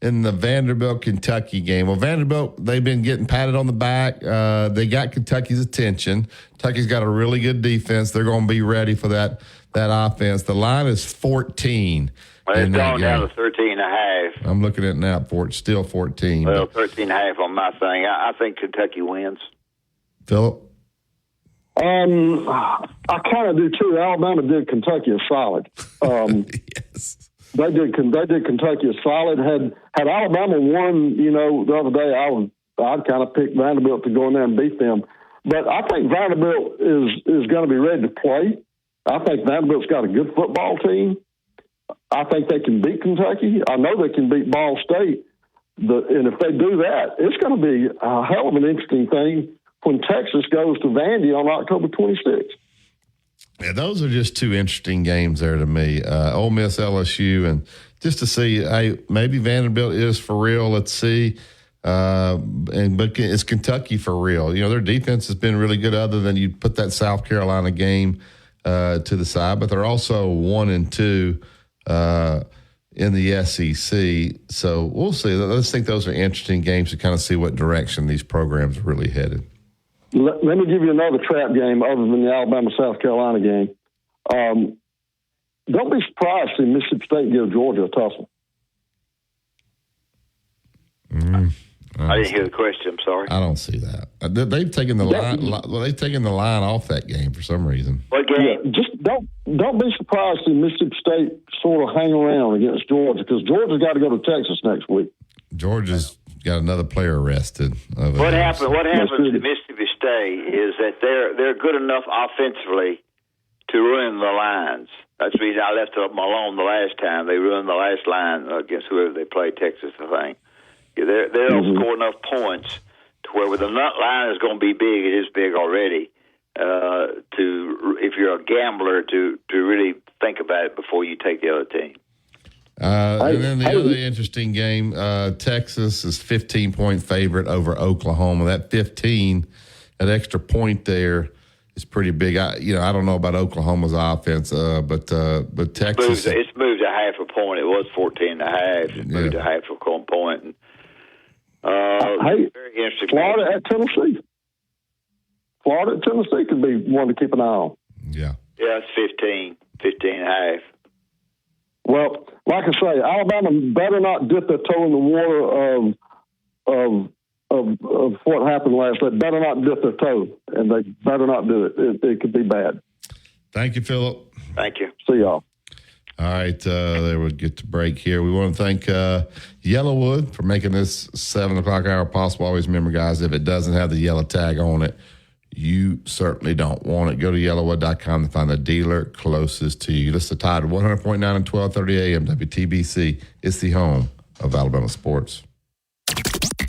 in the Vanderbilt-Kentucky game? Well, Vanderbilt, they've been getting patted on the back. They got Kentucky's attention. Kentucky's got a really good defense. They're going to be ready for that offense. The line is 14. Well, it's gone down to 13.5. I'm looking at it now. Still 14. Well, 13.5 on my thing. I think Kentucky wins. Philip? I kind of do too. Alabama did Kentucky a solid. Yes. They did Kentucky a solid. Had Alabama won, the other day, I'd kind of pick Vanderbilt to go in there and beat them. But I think Vanderbilt is going to be ready to play. I think Vanderbilt's got a good football team. I think they can beat Kentucky. I know they can beat Ball State. And if they do that, it's going to be a hell of an interesting thing when Texas goes to Vandy on October 26th. Yeah, those are just 2 interesting games there to me. Ole Miss, LSU, and just to see, hey, maybe Vanderbilt is for real. Let's see. But is Kentucky for real? Their defense has been really good other than you put that South Carolina game to the side, but they're also 1-2 in the SEC. So we'll see. Let's think those are interesting games to kind of see what direction these programs are really headed. Let me give you another trap game other than the Alabama-South Carolina game. Don't be surprised to see Mississippi State give Georgia a tussle. I didn't hear the question. I'm sorry. I don't see that. They've taken the line. Well, they've taken the line off that game for some reason. What game? Yeah, just don't be surprised to see Mississippi State sort of hang around against Georgia, because Georgia's got to go to Texas next week. Georgia's got another player arrested. What happens to Mississippi State is that they're good enough offensively to ruin the lines. That's the reason I left them alone the last time. They ruined the last line against whoever they played, Texas, I think. They'll score enough points to where the line is going to be big. It is big already. If you're a gambler, to really think about it before you take the other team. And then the other interesting game, Texas is 15-point favorite over Oklahoma. That 15, that extra point there is pretty big. I don't know about Oklahoma's offense, but Texas. It's moved a half a point. It was 14.5. It's moved a half a point. And, very interesting. Florida at Tennessee. Florida at Tennessee could be one to keep an eye on. Yeah. Yeah, it's 15.5. Well, like I say, Alabama better not dip their toe in the water of what happened last night. Better not dip their toe, and they better not do it. It could be bad. Thank you, Philip. Thank you. See y'all. All right, there we get to break here. We want to thank Yellowwood for making this 7 o'clock hour possible. Always remember, guys, if it doesn't have the yellow tag on it, you certainly don't want it. Go to yellowwood.com to find the dealer closest to you. Listen to Tide 100.9 and 1230 AM WTBC. It's the home of Alabama sports.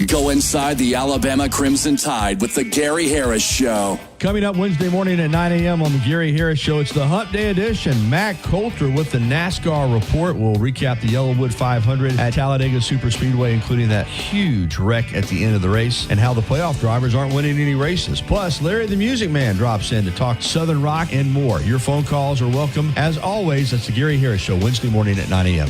Go inside the Alabama Crimson Tide with the Gary Harris Show. Coming up Wednesday morning at 9 a.m. on the Gary Harris Show, it's the Hump Day edition. Matt Coulter with the NASCAR report. We'll recap the Yellowwood 500 at Talladega Superspeedway, including that huge wreck at the end of the race and how the playoff drivers aren't winning any races. Plus, Larry the Music Man drops in to talk Southern rock and more. Your phone calls are welcome. As always, that's the Gary Harris Show, Wednesday morning at 9 a.m.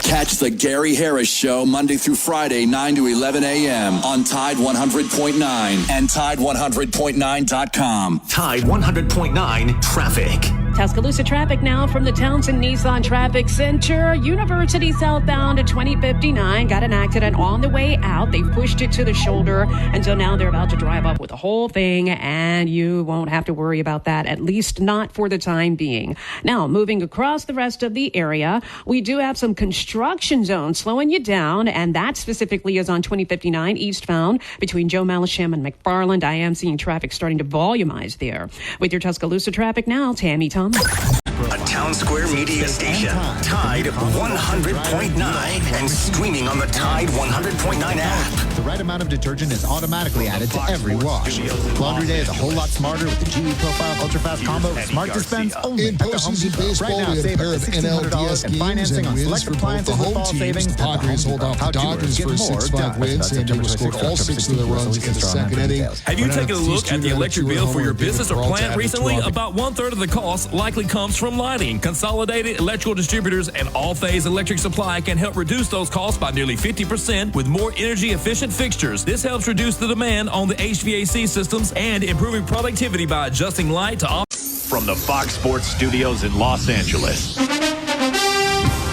Catch the Gary Harris Show Monday through Friday, 9 to 11 a.m. on Tide 100.9 and Tide100.9.com. Tide 100.9 traffic. Tuscaloosa traffic now from the Townsend Nissan Traffic Center. University southbound at 2059. Got an accident on the way out. They've pushed it to the shoulder. And so now they're about to drive up with the whole thing. And you won't have to worry about that, at least not for the time being. Now, moving across the rest of the area, we do have some construction zones slowing you down. And that specifically is on 2059 eastbound between Joe Malisham and McFarland. I am seeing traffic starting to volumize there. With your Tuscaloosa traffic now, Tammy Thomas. A Town Square media station. Tide 100.9 and streaming on the Tide 100.9 app. The right amount of detergent is automatically added to every wash. Laundry Day is a whole lot smarter with the GE Profile Ultra Fast Combo with Smart Dispense only at the Home Depot. Right now, save up to $1,600 and financing on select appliances with fall savings. The Padres hold off the Dodgers for a 6-5 win. San Diego scored all 6 of their runs in the second inning. Have you taken a look at the electric bill for your business or plant recently? About 1/3 of the cost likely comes from lighting. Consolidated Electrical Distributors and All-Phase Electric Supply can help reduce those costs by nearly 50% with more energy-efficient fixtures. This helps reduce the demand on the HVAC systems and improving productivity by adjusting light to off. From the Fox Sports Studios in Los Angeles,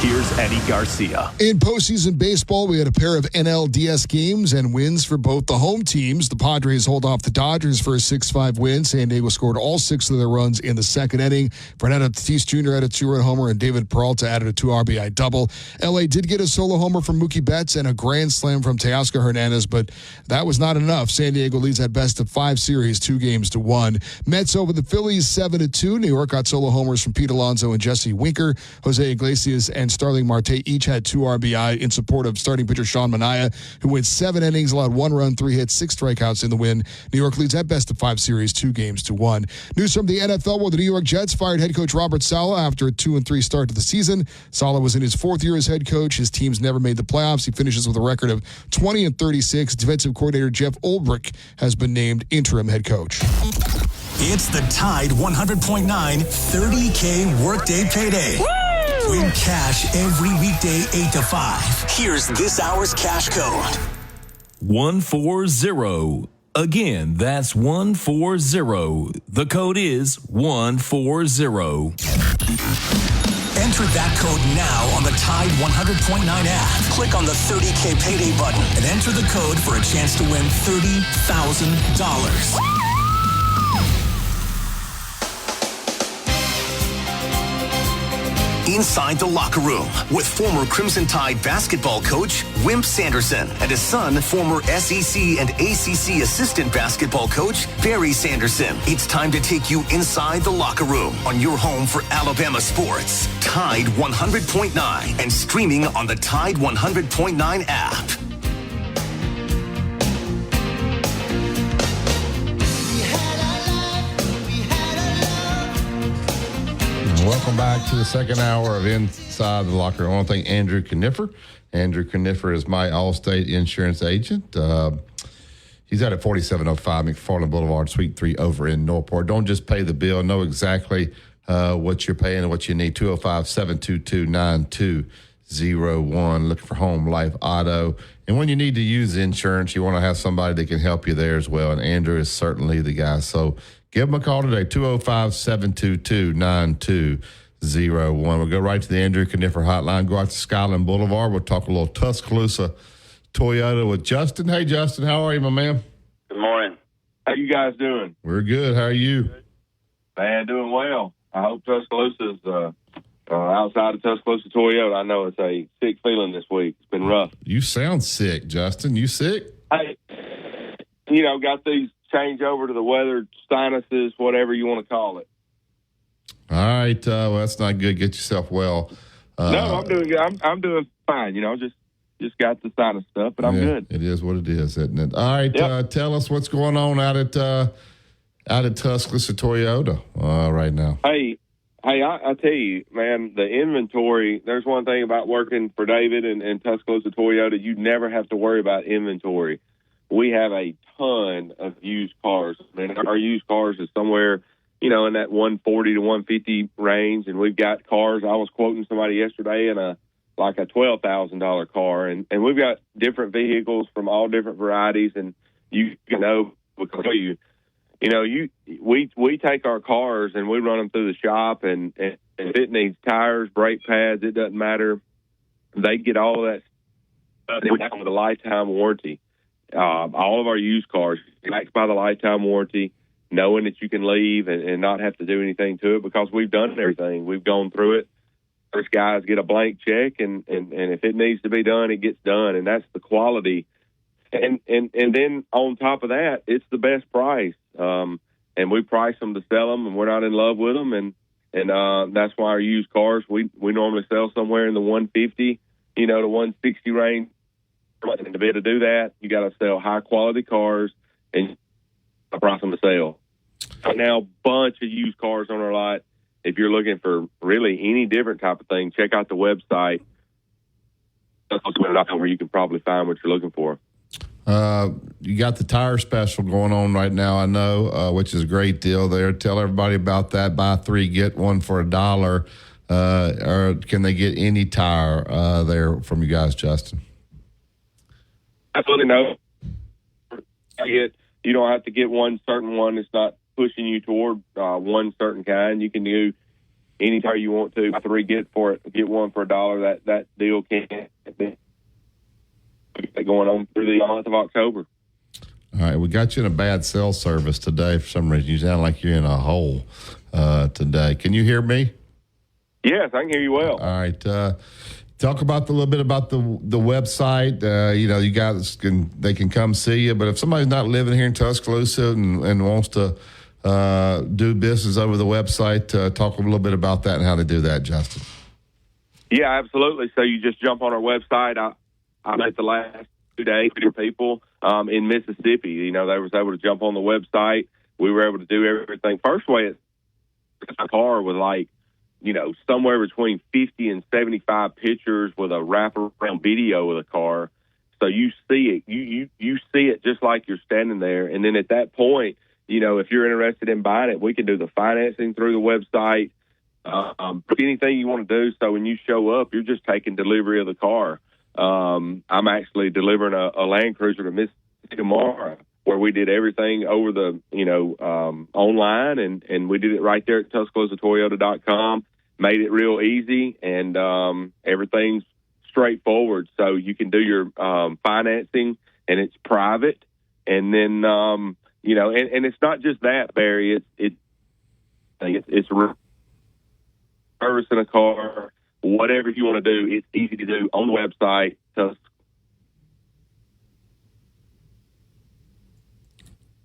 here's Eddie Garcia. In postseason baseball, we had a pair of NLDS games and wins for both the home teams. The Padres hold off the Dodgers for a 6-5 win. San Diego scored all 6 of their runs in the second inning. Fernando Tatis Jr. had a 2-run homer, and David Peralta added a 2 RBI double. LA did get a solo homer from Mookie Betts and a grand slam from Teoscar Hernandez, but that was not enough. San Diego leads that best-of-5 series 2-1. Mets over the Phillies 7-2. New York got solo homers from Pete Alonso and Jesse Winker. Jose Iglesias and Starling Marte each had 2 RBI in support of starting pitcher Sean Manaea, who went 7 innings, allowed 1 run, 3 hits, 6 strikeouts in the win. New York leads that best-of-5 series 2-1. News from the NFL, where the New York Jets fired head coach Robert Saleh after a 2-3 start to the season. Saleh was in his 4th year as head coach. His team's never made the playoffs. He finishes with a record of 20-36. Defensive coordinator Jeff Ulbrich has been named interim head coach. It's the Tide 100.9 30K Workday Payday. Woo! Win cash every weekday 8 to 5. Here's this hour's cash code. 140. Again, that's 140. The code is 140. Enter that code now on the Tide 100.9 app. Click on the 30K Payday button and enter the code for a chance to win $30,000. Inside the locker room with former Crimson Tide basketball coach Wimp Sanderson and his son, former SEC and ACC assistant basketball coach Barry Sanderson. It's time to take you inside the locker room on your home for Alabama sports. Tide 100.9 and streaming on the Tide 100.9 app. Welcome back to the second hour of Inside the Locker Room. I want to thank Andrew Kniffer. Andrew Kniffer is my Allstate insurance agent. He's out at 4705 McFarland Boulevard, Suite 3 over in Northport. Don't just pay the bill. Know exactly what you're paying and what you need. 205-722-9201. Looking for home, life, auto. And when you need to use insurance, you want to have somebody that can help you there as well. And Andrew is certainly the guy. So give him a call today, 205-722-9201. We'll go right to the Andrew Kniffer hotline, go out to Skyland Boulevard. We'll talk a little Tuscaloosa Toyota with Justin. Hey, Justin, how are you, my man? Good morning. How you guys doing? We're good. How are you? Man, doing well. I hope Tuscaloosa's outside of Tuscaloosa Toyota. I know it's a sick feeling this week. It's been rough. You sound sick, Justin. You sick? Hey, got these change over to the weather, sinuses, whatever you want to call it. All right. Well, that's not good. Get yourself well. No, I'm doing good. I'm doing fine. Just just got the sinus stuff, but I'm good. It is what it is, isn't it? All right, tell us what's going on out at Tuscaloosa Toyota right now. Hey, I tell you, man, the inventory, there's one thing about working for David and Tuscaloosa Toyota, you never have to worry about inventory. We have a ton of used cars. I mean, our used cars is somewhere, in that 140 to 150 range, and we've got cars. I was quoting somebody yesterday in a $12,000 car, and we've got different vehicles from all different varieties, and we take our cars and we run them through the shop, and if it needs tires, brake pads, it doesn't matter. They get all of that stuff with a lifetime warranty. All of our used cars backed by the lifetime warranty, knowing that you can leave and not have to do anything to it because we've done everything. We've gone through it. First guys get a blank check, and if it needs to be done, it gets done, and that's the quality. And then on top of that, it's the best price. And we price them to sell them, and we're not in love with them, and that's why our used cars we normally sell somewhere in the 150, to 160 range. And to be able to do that, you got to sell high quality cars and price them to sell. Right now, bunch of used cars on our lot. If you're looking for really any different type of thing, check out the website. That's where you can probably find what you're looking for. You got the tire special going on right now, I know, which is a great deal there. Tell everybody about that. Buy 3, get 1 for $1. Or can they get any tire there from you guys, Justin? Absolutely no. You don't have to get one certain one. It's not pushing you toward one certain kind. You can do any tire you want to. Buy 3, get 1 for $1. That deal can't be going on through the month of October. All right, we got you in a bad cell service today for some reason. You sound like you're in a hole today. Can you hear me? Yes, I can hear you well. All right. Talk about a little bit about the website. You guys they can come see you, but if somebody's not living here in Tuscaloosa and wants to do business over the website, talk a little bit about that and how to do that, Justin. Yeah, absolutely. So you just jump on our website. I met the last 2 days with people in Mississippi. They was able to jump on the website. We were able to do everything. First way, it's a car with somewhere between 50 and 75 pictures with a wraparound video of the car. So you see it. You see it just like you're standing there. And then at that point, if you're interested in buying it, we can do the financing through the website. Anything you want to do. So when you show up, you're just taking delivery of the car. I'm actually delivering a Land Cruiser to Mississippi tomorrow, where we did everything over the, online, and we did it right there at TuscaloosaToyota.com. Made it real easy, and everything's straightforward. So you can do your financing, and it's private. And then, and it's not just that, Barry. It's servicing a car, whatever you want to do. It's easy to do on the website. I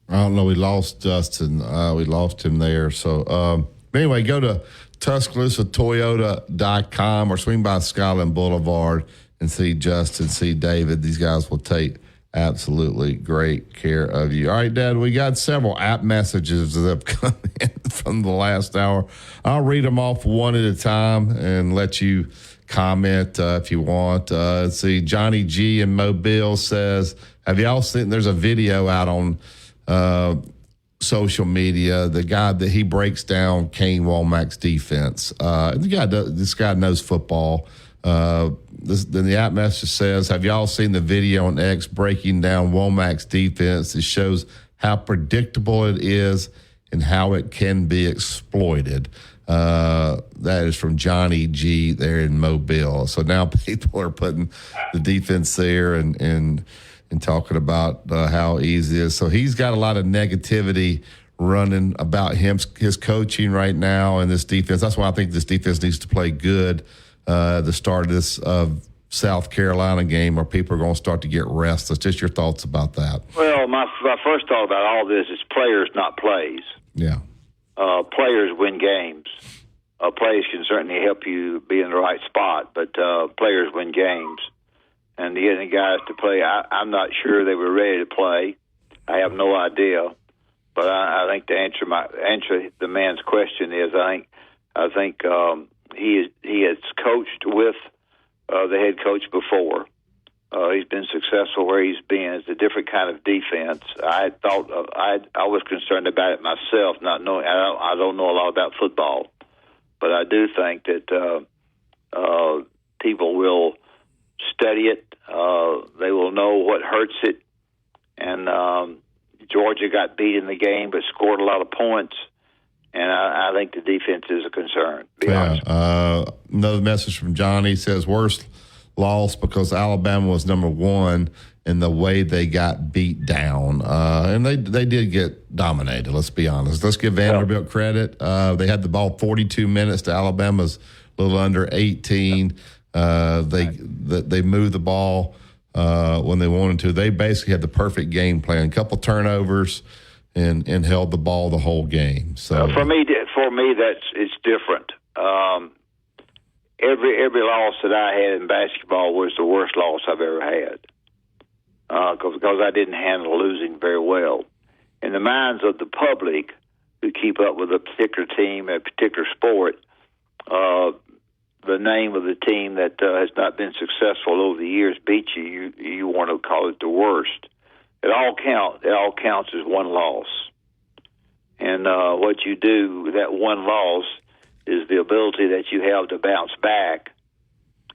don't know. We lost Justin. We lost him there. So anyway, go to TuscaloosaToyota.com or swing by Skyland Boulevard and see Justin, see David. These guys will take absolutely great care of you. All right, Dad, we got several app messages that have come in from the last hour. I'll read them off one at a time and let you comment if you want. Let's see, Johnny G in Mobile says, have y'all seen, there's a video out on social media, the guy that he breaks down Kane Womack's defense. This guy knows football. Then the app message says, have y'all seen the video on X breaking down Womack's defense? It shows how predictable it is and how it can be exploited. That is from Johnny G there in Mobile. So now people are putting the defense there and talking about how easy it is. So he's got a lot of negativity running about his coaching right now and this defense. That's why I think this defense needs to play good the start of this South Carolina game, where people are going to start to get restless. Just your thoughts about that. Well, my first thought about all this is players, not plays. Yeah. Players win games. Plays can certainly help you be in the right spot, but players win games. and getting the guys to play. I'm not sure they were ready to play. I have no idea. But I think to answer the man's question is, I think he has coached with the head coach before. He's been successful where he's been. It's a different kind of defense. I was concerned about it myself, not knowing. I don't know a lot about football, but I do think that people will study it. They will know what hurts it, and Georgia got beat in the game, but scored a lot of points, and I think the defense is a concern. Another message from Johnny says, worst loss because Alabama was number one in the way they got beat down. And they did get dominated, let's be honest. Let's give Vanderbilt credit. They had the ball 42 minutes to Alabama's a little under 18. They moved the ball when they wanted to. They basically had the perfect game plan. A couple turnovers and held the ball the whole game. So for me, it's different. Every loss that I had in basketball was the worst loss I've ever had because I didn't handle losing very well. In the minds of the public who keep up with a particular team, a particular sport, the name of the team that has not been successful over the years beats you. You want to call it the worst. It all counts as one loss. And what you do with that one loss is the ability that you have to bounce back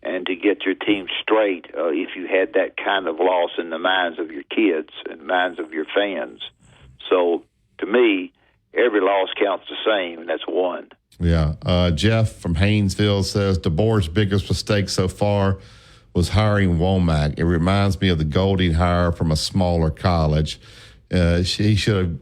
and to get your team straight if you had that kind of loss in the minds of your kids and minds of your fans. So, to me, every loss counts the same, and that's one. Yeah. Jeff from Haynesville says DeBoer's biggest mistake so far was hiring Womack. It reminds me of the Golding hire from a smaller college. He should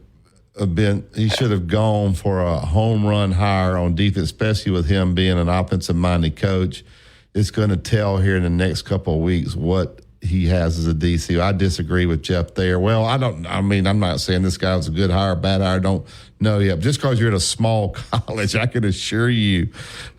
have gone for a home run hire on defense, especially with him being an offensive minded coach. It's going to tell here in the next couple of weeks what he has as a DC. I disagree with Jeff there. Well, I'm not saying this guy was a good hire, bad hire. Don't know yet. Just because you're at a small college, I can assure you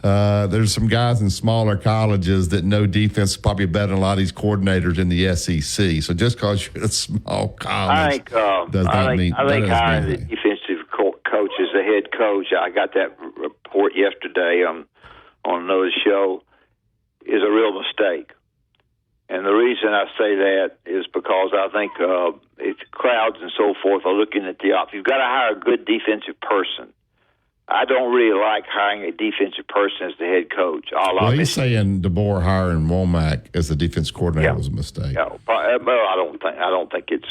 there's some guys in smaller colleges that know defense probably better than a lot of these coordinators in the SEC. So just because you're at a small college does not mean. I think hiring the defensive coach as the head coach, I got that report yesterday on another show, is a real mistake. And the reason I say that is because I think if crowds and so forth are looking at the you've got to hire a good defensive person. I don't really like hiring a defensive person as the head coach. Well, he's saying DeBoer hiring Womack as the defense coordinator was a mistake. Yeah, well, I don't think it's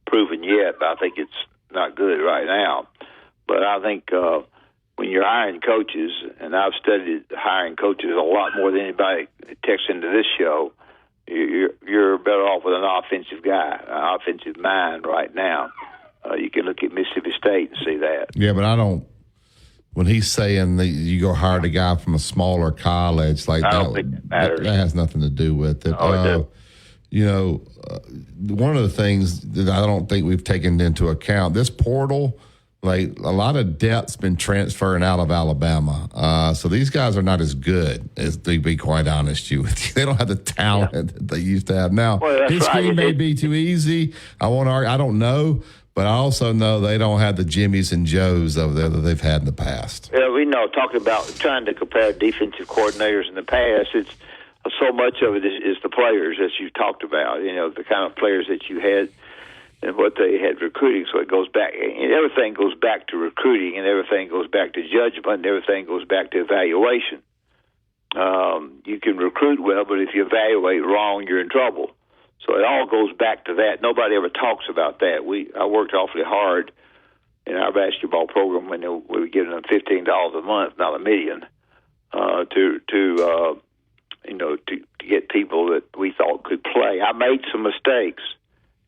proven yet, but I think it's not good right now. But I think when you're hiring coaches, and I've studied hiring coaches a lot more than anybody that texts into this show, you're better off with an offensive guy, an offensive mind right now. You can look at Mississippi State and see that. Yeah, but I don't. When he's saying that you go hire a guy from a smaller college, like I don't think that matters. That has nothing to do with it. One of the things that I don't think we've taken into account, this portal, like a lot of depth's been transferring out of Alabama. So these guys are not as good, as to be quite honest with you. They don't have the talent that they used to have. Now, his scheme may be too easy. I don't know. But I also know they don't have the Jimmies and Joes over there that they've had in the past. Yeah, we know. Talking about trying to compare defensive coordinators in the past, it's so much of it is the players that you talked about. You know, the kind of players that you had and what they had recruiting. So it goes back, and everything goes back to recruiting, and everything goes back to judgment, and everything goes back to evaluation. You can recruit well, but if you evaluate wrong, you're in trouble. So it all goes back to that. Nobody ever talks about that. I worked awfully hard in our basketball program when we were giving them $15 a month, not $1 million, to get people that we thought could play. I made some mistakes,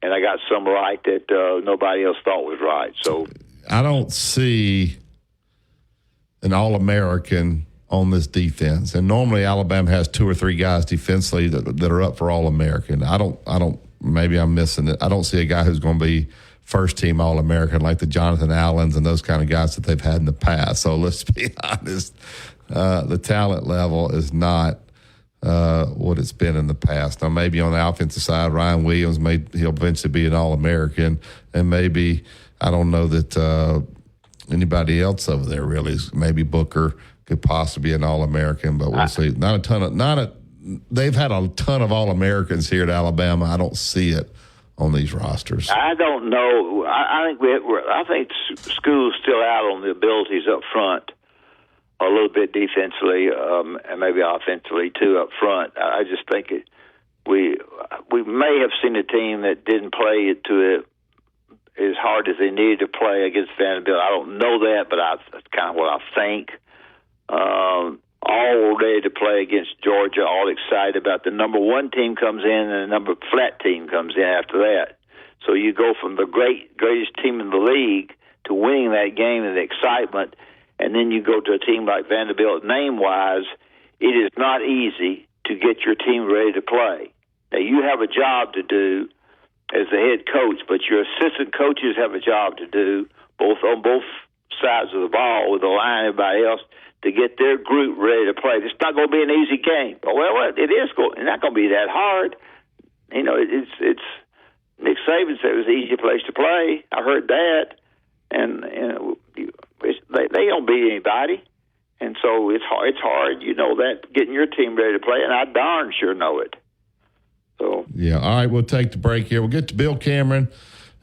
and I got some right that nobody else thought was right. So I don't see an All-American on this defense, and normally Alabama has 2 or 3 guys defensively that are up for All-American. I don't. Maybe I'm missing it. I don't see a guy who's going to be first-team All-American like the Jonathan Allens and those kind of guys that they've had in the past. So let's be honest, the talent level is not what it's been in the past. Now, maybe on the offensive side, Ryan Williams, he'll eventually be an All-American, and maybe I don't know that anybody else over there really is. Maybe Booker could possibly be an All-American, but we'll see. They've had a ton of All-Americans here at Alabama. I don't see it on these rosters. I don't know. I think school's still out on the abilities up front, a little bit defensively, and maybe offensively too up front. I just think we may have seen a team that didn't play it to as hard as they needed to play against Vanderbilt. I don't know that, but that's kind of what I think. All ready to play against Georgia, all excited about the number one team comes in and the number flat team comes in after that. So you go from the greatest team in the league to winning that game and the excitement, and then you go to a team like Vanderbilt name-wise. It is not easy to get your team ready to play. Now, you have a job to do as the head coach, but your assistant coaches have a job to do on both sides of the ball with the line and everybody else to get their group ready to play. It's not going to be an easy game. Well, it is not going to be that hard. You know, it's Nick Saban said it was an easy place to play. I heard that, and they don't beat anybody, and so it's hard. You know that, getting your team ready to play, and I darn sure know it. So yeah, all right, we'll take the break here. We'll get to Bill Cameron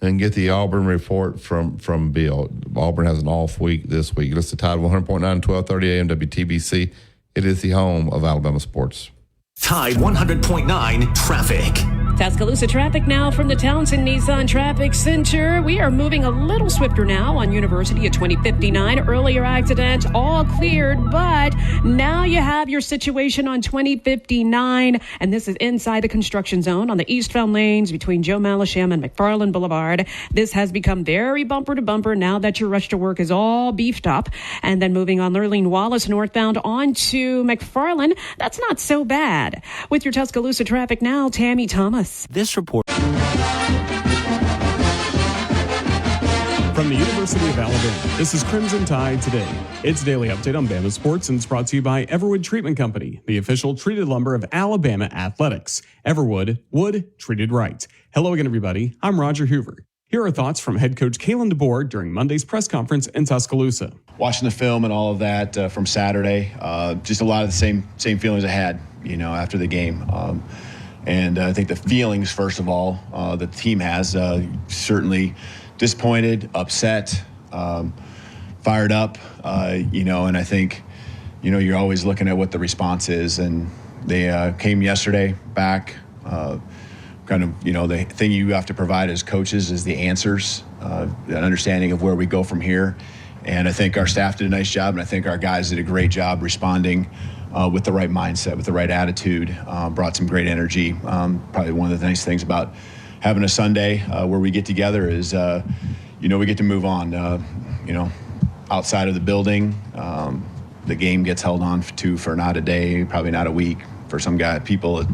and get the Auburn report from Bill. Auburn has an off week this week. It's the Tide 100.9, 1230 AM WTBC. It is the home of Alabama sports. Tide 100.9 traffic. Tuscaloosa traffic now from the Townsend Nissan Traffic Center. We are moving a little swifter now on University at 2059. Earlier accident, all cleared, but now you have your situation on 2059, and this is inside the construction zone on the eastbound lanes between Joe Malisham and McFarland Boulevard. This has become very bumper to bumper now that your rush to work is all beefed up. And then moving on Lurleen Wallace northbound onto McFarland, that's not so bad. With your Tuscaloosa traffic now, Tammy Thomas. This report from the University of Alabama, this is Crimson Tide Today. It's a daily update on Bama sports, and it's brought to you by Everwood Treatment Company, the official treated lumber of Alabama athletics. Everwood, wood treated right. Hello again, everybody. I'm Roger Hoover. Here are thoughts from head coach Kalen DeBoer during Monday's press conference in Tuscaloosa. Watching the film and all of that from Saturday, just a lot of the same feelings I had, after the game. And I think the feelings, first of all, that the team has, certainly disappointed, upset, fired up, and I think, you're always looking at what the response is. And they came yesterday back, the thing you have to provide as coaches is the answers, an understanding of where we go from here. And I think our staff did a nice job, and I think our guys did a great job responding with the right mindset, with the right attitude, brought some great energy. Probably one of the nice things about having a Sunday where we get together is, we get to move on, outside of the building. The game gets held on to for not a day, probably not a week. For some people,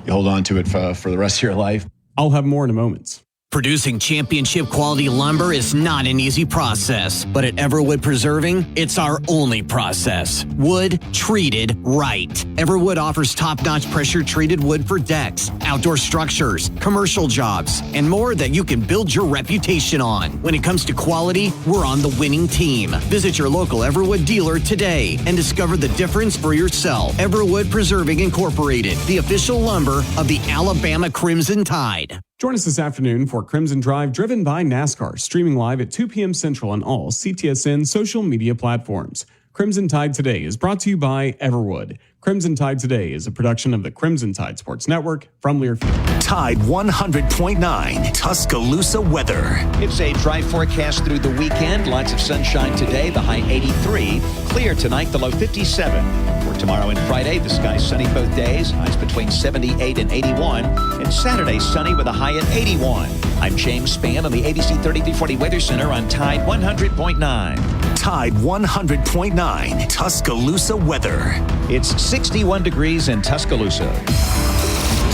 you hold on to it for the rest of your life. I'll have more in a moment. Producing championship quality lumber is not an easy process, but at Everwood Preserving, it's our only process. Wood treated right. Everwood offers top-notch pressure-treated wood for decks, outdoor structures, commercial jobs, and more that you can build your reputation on. When it comes to quality, we're on the winning team. Visit your local Everwood dealer today and discover the difference for yourself. Everwood Preserving Incorporated, the official lumber of the Alabama Crimson Tide. Join us this afternoon for Crimson Drive, driven by NASCAR, streaming live at 2 p.m. Central on all CTSN social media platforms. Crimson Tide Today is brought to you by Everwood. Crimson Tide Today is a production of the Crimson Tide Sports Network from Learfield. Tide 100.9 Tuscaloosa weather. It's a dry forecast through the weekend. Lots of sunshine today, the high 83. Clear tonight, the low 57. For tomorrow and Friday, the sky's sunny both days. Highs between 78 and 81. And Saturday, sunny with a high at 81. I'm James Spann on the ABC 3340 Weather Center on Tide 100.9. Tide 100.9 Tuscaloosa weather. It's 61 degrees in Tuscaloosa.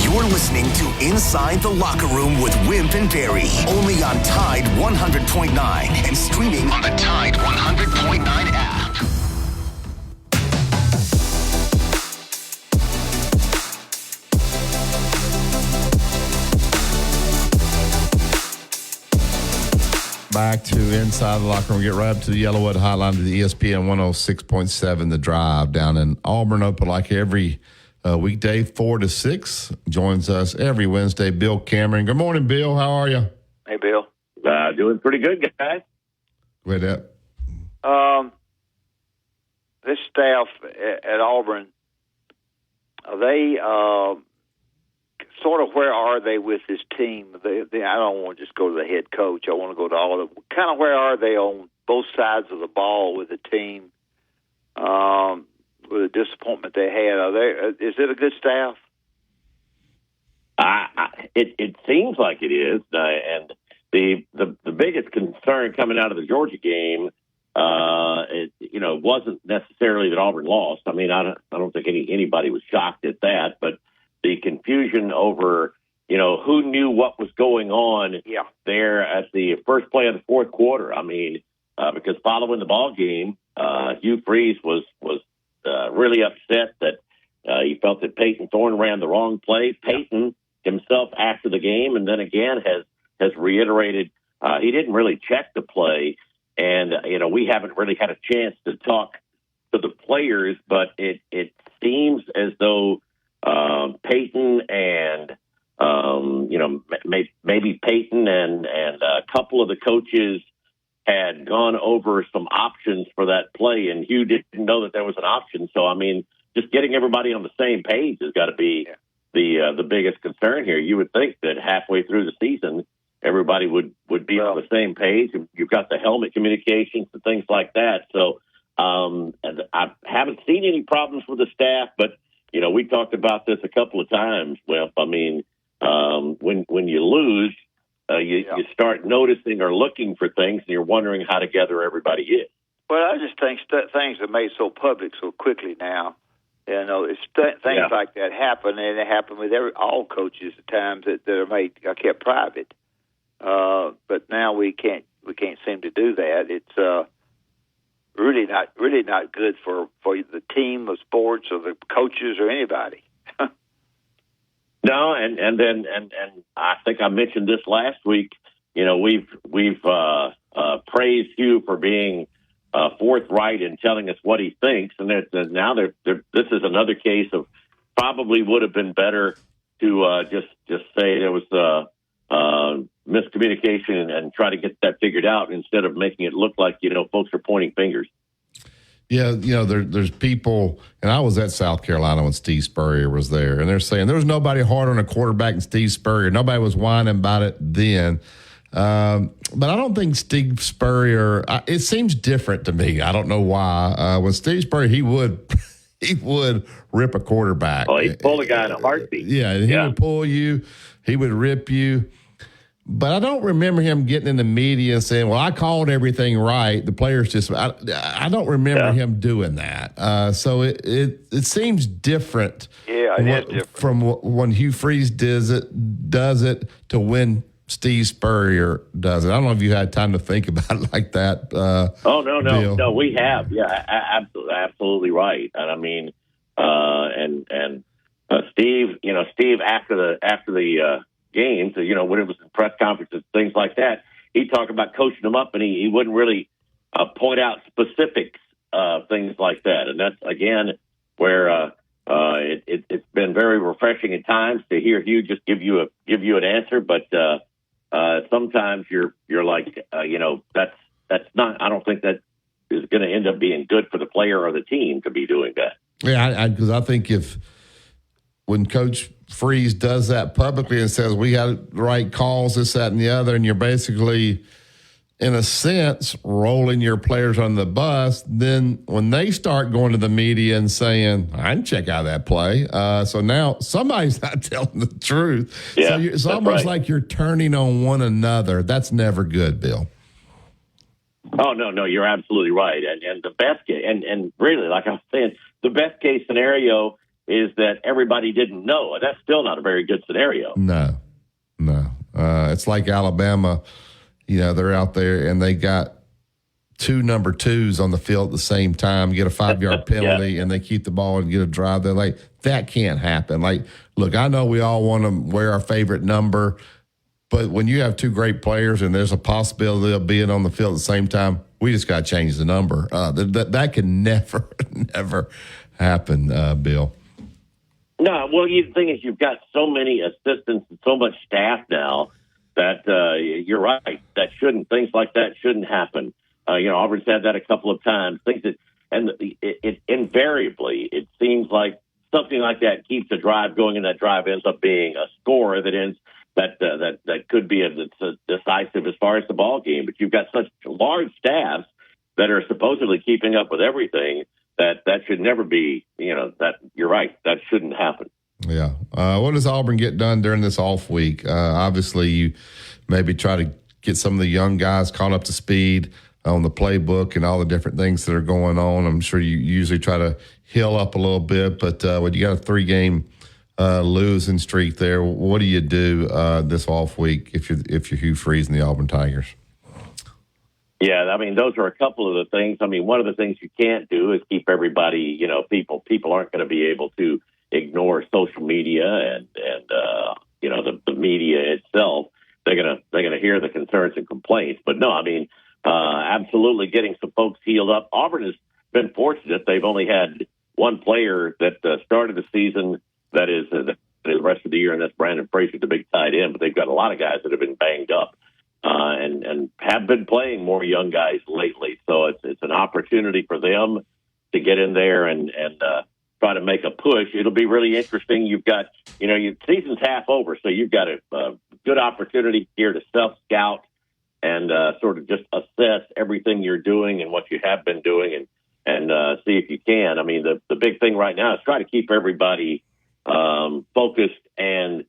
You're listening to Inside the Locker Room with Wimp and Barry, only on Tide 100.9 and streaming on the Tide 100.9 app. Back to Inside the Locker Room. Get right up to the Yellowwood Hotline to the ESPN 106.7 The Drive down in Auburn. Open like every weekday, 4 to 6. Joins us every Wednesday, Bill Cameron. Good morning, Bill. How are you? Hey, Bill. Doing pretty good, guys. Go ahead. This staff at Auburn, are they sort of where are they with this team? I don't want to just go to the head coach. I want to go to all of them. Kind of where are they on both sides of the ball with the team? With the disappointment they had, is it a good staff? It seems like it is, and the biggest concern coming out of the Georgia game, wasn't necessarily that Auburn lost. I mean, I don't think anybody was shocked at that, but the confusion over, who knew what was going on there at the first play of the fourth quarter. I mean, because following the ball game, Hugh Freeze was really upset that he felt that Peyton Thorne ran the wrong play. Peyton himself after the game, and then again has reiterated he didn't really check the play. And, we haven't really had a chance to talk to the players, but it seems as though Peyton and, maybe Peyton and a couple of the coaches had gone over some options for that play, and Hugh didn't know that there was an option. So, I mean, just getting everybody on the same page has got to be the biggest concern here. You would think that halfway through the season, everybody would be on the same page. You've got the helmet communications and things like that. So and I haven't seen any problems with the staff, but, we talked about this a couple of times. Well, I mean, when you lose, you start noticing or looking for things, and you're wondering how together everybody is. Well, I just think things are made so public so quickly now. It's things like that happen, and it happened with all coaches at times that are made kept private. But now we can't seem to do that. It's really not good for the team of sports or the coaches or anybody. No, and I think I mentioned this last week. We've praised Hugh for being forthright in telling us what he thinks, and now this is another case of probably would have been better to just say there was miscommunication and try to get that figured out instead of making it look like folks are pointing fingers. Yeah, there's people, and I was at South Carolina when Steve Spurrier was there, and they're saying there was nobody hard on a quarterback than Steve Spurrier. Nobody was whining about it then. But I don't think Steve Spurrier, it seems different to me. I don't know why. When Steve Spurrier, he would rip a quarterback. Oh, he'd pull a guy in a heartbeat. Yeah, he would pull you. He would rip you. But I don't remember him getting in the media and saying, well, I called everything right. The players just – I don't remember him doing that. So it seems different. Yeah, it is different. From when Hugh Freeze does it to when Steve Spurrier does it. I don't know if you had time to think about it like that. No, we have. Yeah, absolutely right. And I mean, Steve, Steve after the games, when it was in press conferences, things like that, he'd talk about coaching them up, and he wouldn't really point out specifics, things like that. And that's again where it's been very refreshing at times to hear Hugh just give you an answer, but sometimes you're like, that's not. I don't think that is going to end up being good for the player or the team to be doing that. Yeah, because I think when Coach Freeze does that publicly and says we got the right calls, this, that, and the other, and you're basically, in a sense, rolling your players on the bus, then when they start going to the media and saying, I didn't check out that play, so now somebody's not telling the truth. Yeah, so it's almost like you're turning on one another. That's never good, Bill. Oh, no, you're absolutely right. And the best case, and really, like I was saying, the best case scenario is that everybody didn't know. That's still not a very good scenario. No. It's like Alabama, they're out there and they got two number twos on the field at the same time, get a 5-yard penalty, and they keep the ball and get a drive. They're like, that can't happen. Like, look, I know we all want to wear our favorite number, But when you have two great players and there's a possibility of being on the field at the same time, we just got to change the number. That can never, never happen, Bill. No, well, the thing is, you've got so many assistants and so much staff now that you're right. Things like that shouldn't happen. Auburn's had that a couple of times. It invariably, it seems like something like that keeps a drive going, and that drive ends up being a score that could be decisive as far as the ball game. But you've got such large staffs that are supposedly keeping up with everything that should never be. That you're right. That shouldn't happen. Yeah. What does Auburn get done during this off week? Obviously, you maybe try to get some of the young guys caught up to speed on the playbook and all the different things that are going on. I'm sure you usually try to heal up a little bit, but when you got a 3-game losing streak there, what do you do this off week if you're Hugh Freeze and the Auburn Tigers? Yeah, I mean, those are a couple of the things. I mean, one of the things you can't do is keep everybody, people aren't going to be able to ignore social media and the media itself. They're gonna hear the concerns and complaints. But no, I mean, absolutely getting some folks healed up. Auburn has been fortunate. They've only had one player that started the season that is the rest of the year, and that's Brandon Frazier, the big tight end. But they've got a lot of guys that have been banged up and have been playing more young guys lately. So it's an opportunity for them to get in there and try to make a push. It'll be really interesting. You've got, your season's half over, so you've got a good opportunity here to self-scout and sort of just assess everything you're doing and what you have been doing and see if you can. I mean, the big thing right now is try to keep everybody focused and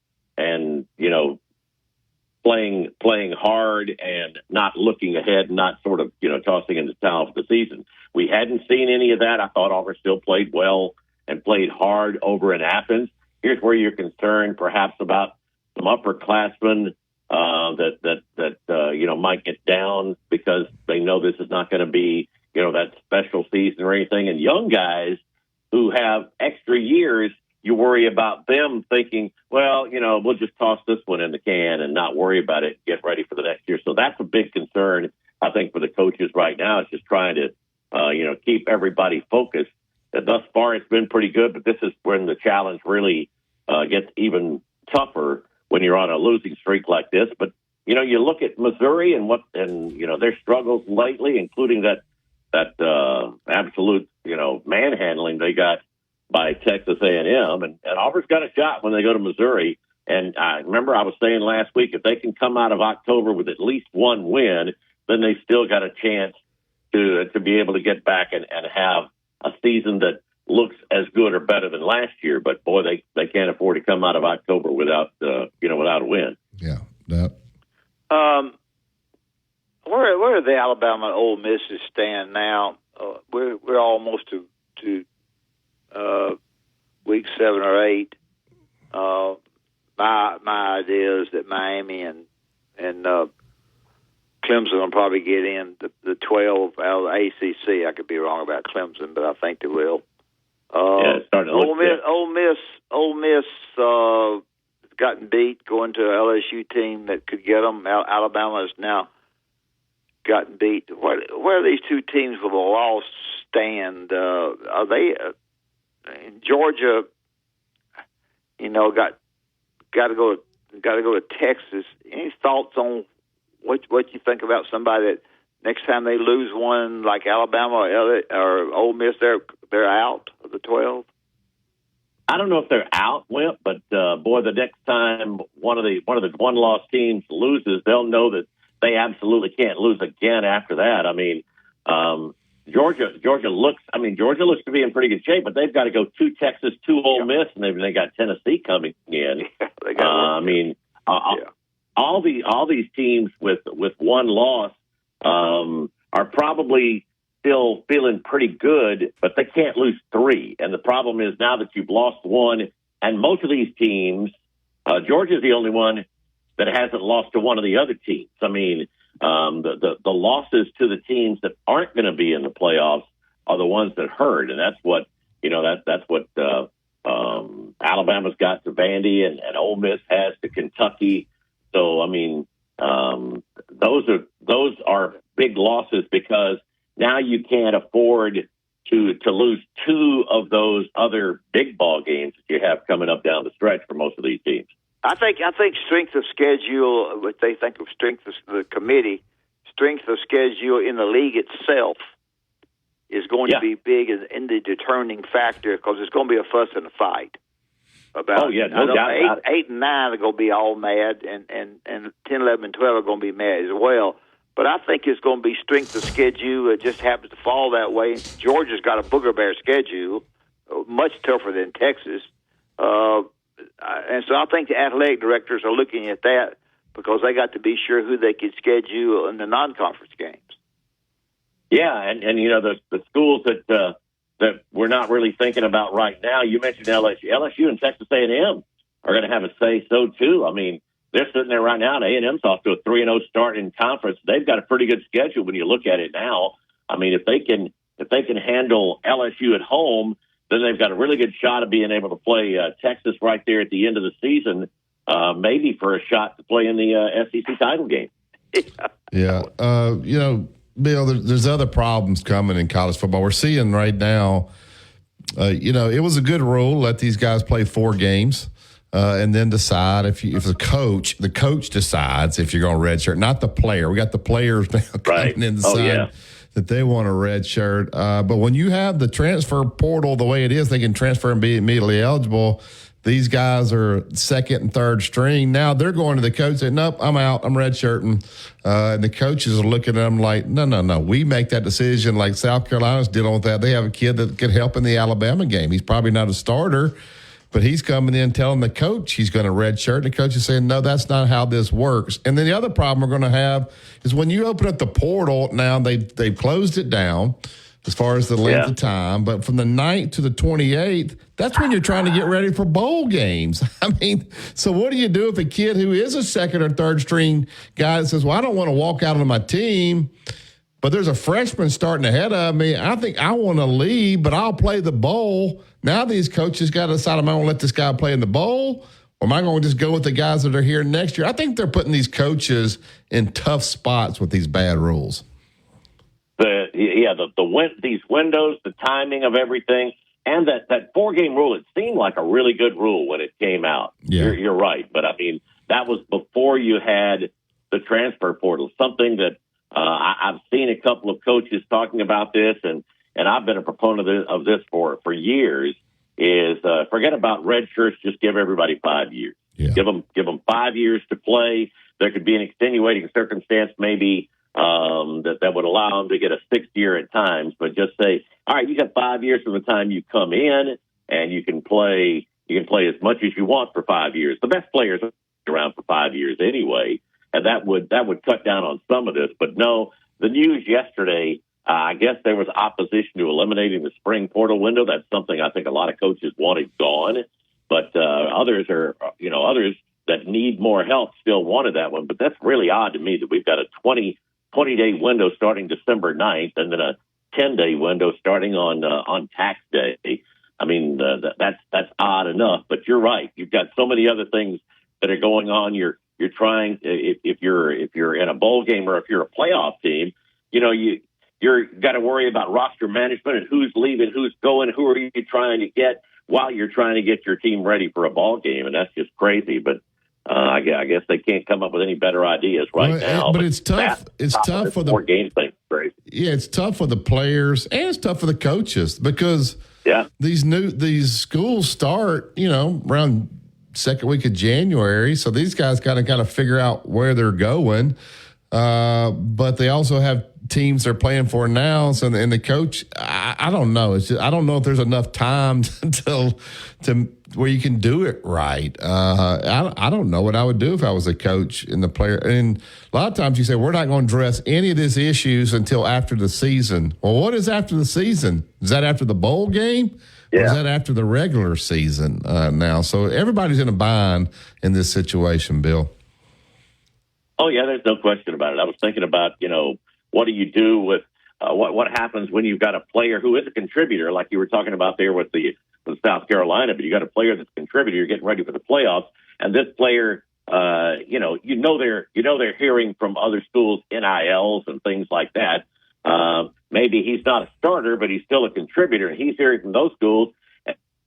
playing hard and not looking ahead, not sort of, tossing in the towel for the season. We hadn't seen any of that. I thought Auburn still played well and played hard over in Athens. Here's where you're concerned perhaps about some upperclassmen that might get down because they know this is not going to be, that special season or anything. And young guys who have extra years, you worry about them thinking, well, we'll just toss this one in the can and not worry about it, get ready for the next year. So that's a big concern, I think, for the coaches right now. It's just trying to, keep everybody focused. Thus far, it's been pretty good, but this is when the challenge really gets even tougher when you're on a losing streak like this. But, you look at Missouri and their struggles lately, including that absolute, manhandling they got by Texas A&M, and Auburn's got a shot when they go to Missouri. And I remember I was saying last week, if they can come out of October with at least one win, then they still got a chance to be able to get back and have a season that looks as good or better than last year. But boy, they can't afford to come out of October without a win. Yeah. Where do the Alabama and Ole Misses stand now? We're almost to week 7 or 8. My idea is that Miami and Clemson will probably get in the 12 out of the ACC. I could be wrong about Clemson, but I think they will. It's starting to look good. Ole Miss gotten beat going to an LSU team that could get them. Alabama has now gotten beat. Where are these two teams with a loss stand? Are they Georgia? Got to go to Texas. Any thoughts on what you think about somebody that next time they lose one like Alabama or Ole Miss, they're out of the 12? I don't know if they're out, Wimp, but boy, the next time one of the one-loss teams loses, they'll know that they absolutely can't lose again after that. I mean, Georgia looks to be in pretty good shape, but they've got to go to Texas, to Ole Miss, and they got Tennessee coming in. All these teams with one loss are probably still feeling pretty good, but they can't lose 3. And the problem is now that you've lost one, and most of these teams, Georgia's the only one that hasn't lost to one of the other teams. I mean, the losses to the teams that aren't going to be in the playoffs are the ones that hurt, and that's what Alabama's got to Vandy, and Ole Miss has to Kentucky. So, I mean, those are big losses because now you can't afford to lose two of those other big ball games that you have coming up down the stretch for most of these teams. I think strength of schedule, what they think of strength of the committee, strength of schedule in the league itself is going to be big in the determining factor because it's going to be a fuss and a fight. About, no doubt. 8 and 9 are going to be all mad, and 10, 11, and 12 are going to be mad as well. But I think it's going to be strength of schedule. It just happens to fall that way. Georgia's got a booger bear schedule, much tougher than Texas. And so I think the athletic directors are looking at that because they got to be sure who they could schedule in the non-conference games. Yeah, and you know, the schools that we're not really thinking about right now, you mentioned LSU and Texas A&M are going to have a say-so too. I mean, they're sitting there right now, and A&M's off to a 3-0 start in conference. They've got a pretty good schedule when you look at it now. I mean, if they can handle LSU at home, then they've got a really good shot of being able to play Texas right there at the end of the season, maybe for a shot to play in the SEC title game. Yeah. You know, Bill, there's other problems coming in college football. We're seeing right now, you know, it was a good rule, let these guys play 4 games. And then decide if the coach decides if you're going to redshirt, not the player. We got the players now coming in decide that they want a redshirt. But when you have the transfer portal the way it is, they can transfer and be immediately eligible. These guys are second and third string. Now they're going to the coach and saying, nope, I'm out. I'm redshirting. And the coaches are looking at them like, no. We make that decision like South Carolina's dealing with that. They have a kid that could help in the Alabama game. He's probably not a starter, but he's coming in telling the coach he's going to redshirt. And the coach is saying, no, that's not how this works. And then the other problem we're going to have is when you open up the portal, now they've closed it down as far as the length of time. But from the 9th to the 28th, that's when you're trying to get ready for bowl games. I mean, so what do you do if a kid who is a second or third string guy that says, well, I don't want to walk out on my team, but there's a freshman starting ahead of me. I think I want to leave, but I'll play the bowl. Now these coaches got to decide, am I going to let this guy play in the bowl, or am I going to just go with the guys that are here next year? I think they're putting these coaches in tough spots with these bad rules. These windows, the timing of everything, and that 4-game rule, it seemed like a really good rule when it came out. Yeah. You're right. But, I mean, that was before you had the transfer portal, something that I've seen a couple of coaches talking about this, and I've been a proponent of this for years, is forget about red shirts, just give everybody 5 years. Yeah. Give them 5 years to play. There could be an extenuating circumstance maybe that would allow them to get a 6th year at times, but just say, all right, you got 5 years from the time you come in, and you can play as much as you want for 5 years. The best players are around for 5 years anyway, and that would cut down on some of this. But no, the news yesterday, I guess there was opposition to eliminating the spring portal window. That's something I think a lot of coaches wanted gone, but others that need more help still wanted that one. But that's really odd to me that we've got a 20-day window starting December 9th and then a 10-day window starting on tax day. I mean, that's odd enough, but you're right. You've got so many other things that are going on. You're trying, if you're in a bowl game or if you're a playoff team, you know, you're got to worry about roster management and who's leaving, who's going, who are you trying to get while you're trying to get your team ready for a ball game. And that's just crazy. But I guess they can't come up with any better ideas now. But it's tough. It's tough for the game thing. Crazy. Yeah, it's tough for the players and it's tough for the coaches because these schools start, you know, around second week of January. So these guys got to kind of figure out where they're going. But they also have teams they're playing for now. So, and the coach, I don't know. It's just, I don't know if there's enough time to where you can do it right. I don't know what I would do if I was a coach and the player. And a lot of times you say, we're not going to address any of these issues until after the season. Well, what is after the season? Is that after the bowl game? Yeah. Or is that after the regular season now? So everybody's in a bind in this situation, Bill. Oh, yeah, there's no question about it. I was thinking about, you know, what do you do with what happens when you've got a player who is a contributor, like you were talking about there with South Carolina, but you got a player that's a contributor, you're getting ready for the playoffs, and this player they're hearing from other schools NILs and things like that. Maybe he's not a starter, but he's still a contributor, and he's hearing from those schools.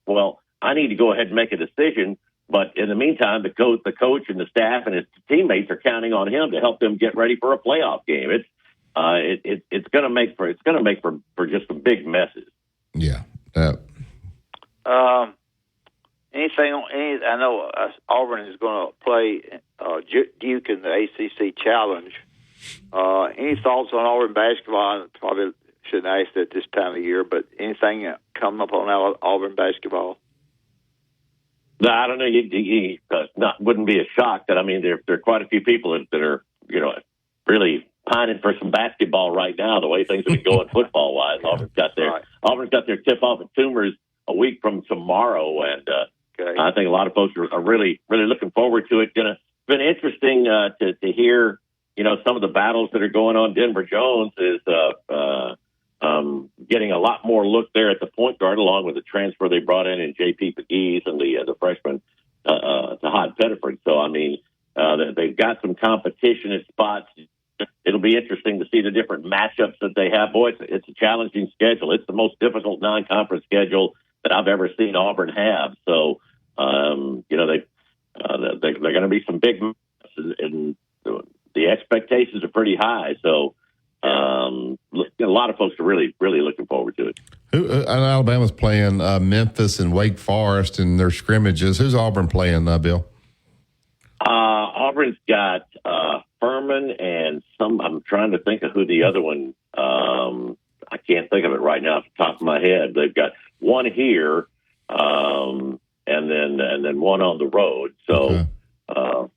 Well, I need to go ahead and make a decision. But in the meantime, the coach and the staff and his teammates are counting on him to help them get ready for a playoff game. It's going to make for just some big messes. Yeah. I know Auburn is going to play Duke in the ACC Challenge. Any thoughts on Auburn basketball? I probably shouldn't ask that this time of year, but anything coming up on Auburn basketball? No, I don't know. Wouldn't be a shock that there are quite a few people that are really pining for some basketball right now. The way things have been going football wise, Auburn's got their tip off at Toomers a week from tomorrow, and I think a lot of folks are really looking forward to it. It's been interesting to hear some of the battles that are going on. Denver Jones is getting a lot more look there at the point guard, along with the transfer they brought in J.P. Pegues and the freshman Tahad Pettiford. So, they've got some competition at spots. It'll be interesting to see the different matchups that they have. Boy, it's a challenging schedule. It's the most difficult non-conference schedule that I've ever seen Auburn have. So, they're going to be some big matchups, and the expectations are pretty high. So, a lot of folks are really looking forward to it. Alabama's playing Memphis and Wake Forest in their scrimmages. Who's Auburn playing, Bill? Auburn's got Furman and I'm trying to think of who the other one. I can't think of it right now off the top of my head. They've got one here, and then one on the road. So. Okay.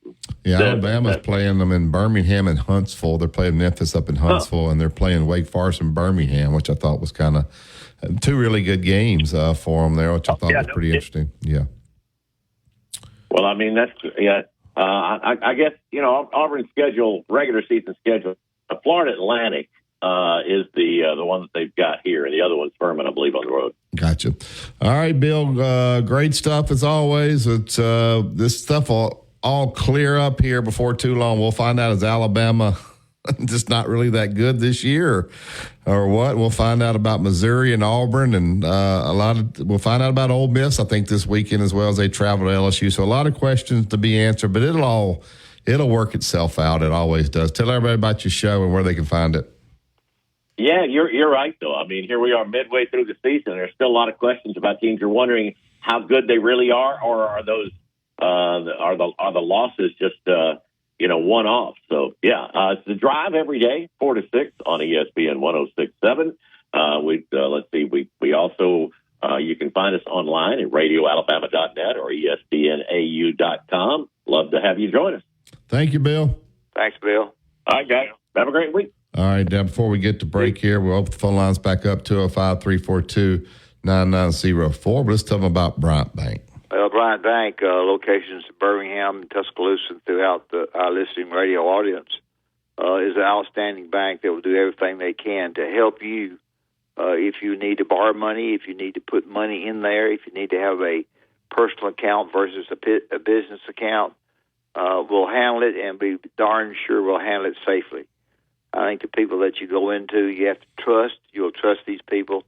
Alabama's playing them in Birmingham and Huntsville. They're playing Memphis up in Huntsville, and they're playing Wake Forest and Birmingham, which I thought was kind of two really good games for them there, which I thought was pretty interesting. Yeah. Well, I guess Auburn's schedule, regular season schedule. Florida Atlantic is the one that they've got here, and the other one's Furman, I believe, on the road. Gotcha. All right, Bill. Great stuff as always. It's this stuff all clear up here before too long. We'll find out, is Alabama just not really that good this year or what? We'll find out about Missouri and Auburn, and we'll find out about Ole Miss, I think, this weekend as well as they travel to LSU. So a lot of questions to be answered, but it'll work itself out. It always does. Tell everybody about your show and where they can find it. Yeah, you're right, though. Here we are midway through the season. There's still a lot of questions about teams. You're wondering how good they really are, or are those are the losses just one-off? So it's The Drive every day, 4 to 6 on ESPN 106.7. Let's see, we also you can find us online at radioalabama.net or espnau.com. Love to have you join us. Thank you, Bill. Thanks, Bill. All right, guys. Have a great week. All right, now before we get to break here, we'll open the phone lines back up, 205-342-9904. But let's tell them about Bryant Bank. Well, Bryant Bank, locations in Birmingham, Tuscaloosa, and throughout our listening radio audience, is an outstanding bank that will do everything they can to help you if you need to borrow money, if you need to put money in there, if you need to have a personal account versus a business account. We'll handle it and be darn sure we'll handle it safely. I think the people that you go into, you have to trust. You'll trust these people.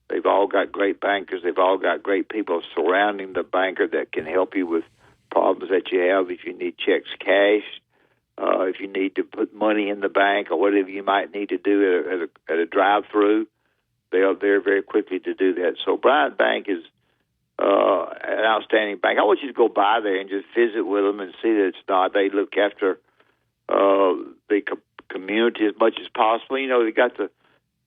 They've all got great bankers. They've all got great people surrounding the banker that can help you with problems that you have. If you need checks cash, if you need to put money in the bank or whatever you might need to do at a drive-through, they are there very quickly to do that. So Bryant Bank is an outstanding bank. I want you to go by there and just visit with them and see that it's not. They look after the community as much as possible. They got the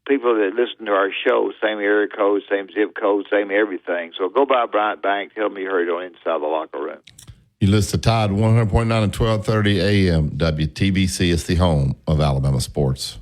people that listen to our show, same area code, same zip code, same everything. So go by Bryant Bank. Tell me you heard on Inside the Locker Room. You listen to Tide 100.9 and 1230 AM WTBC. It's the home of Alabama sports.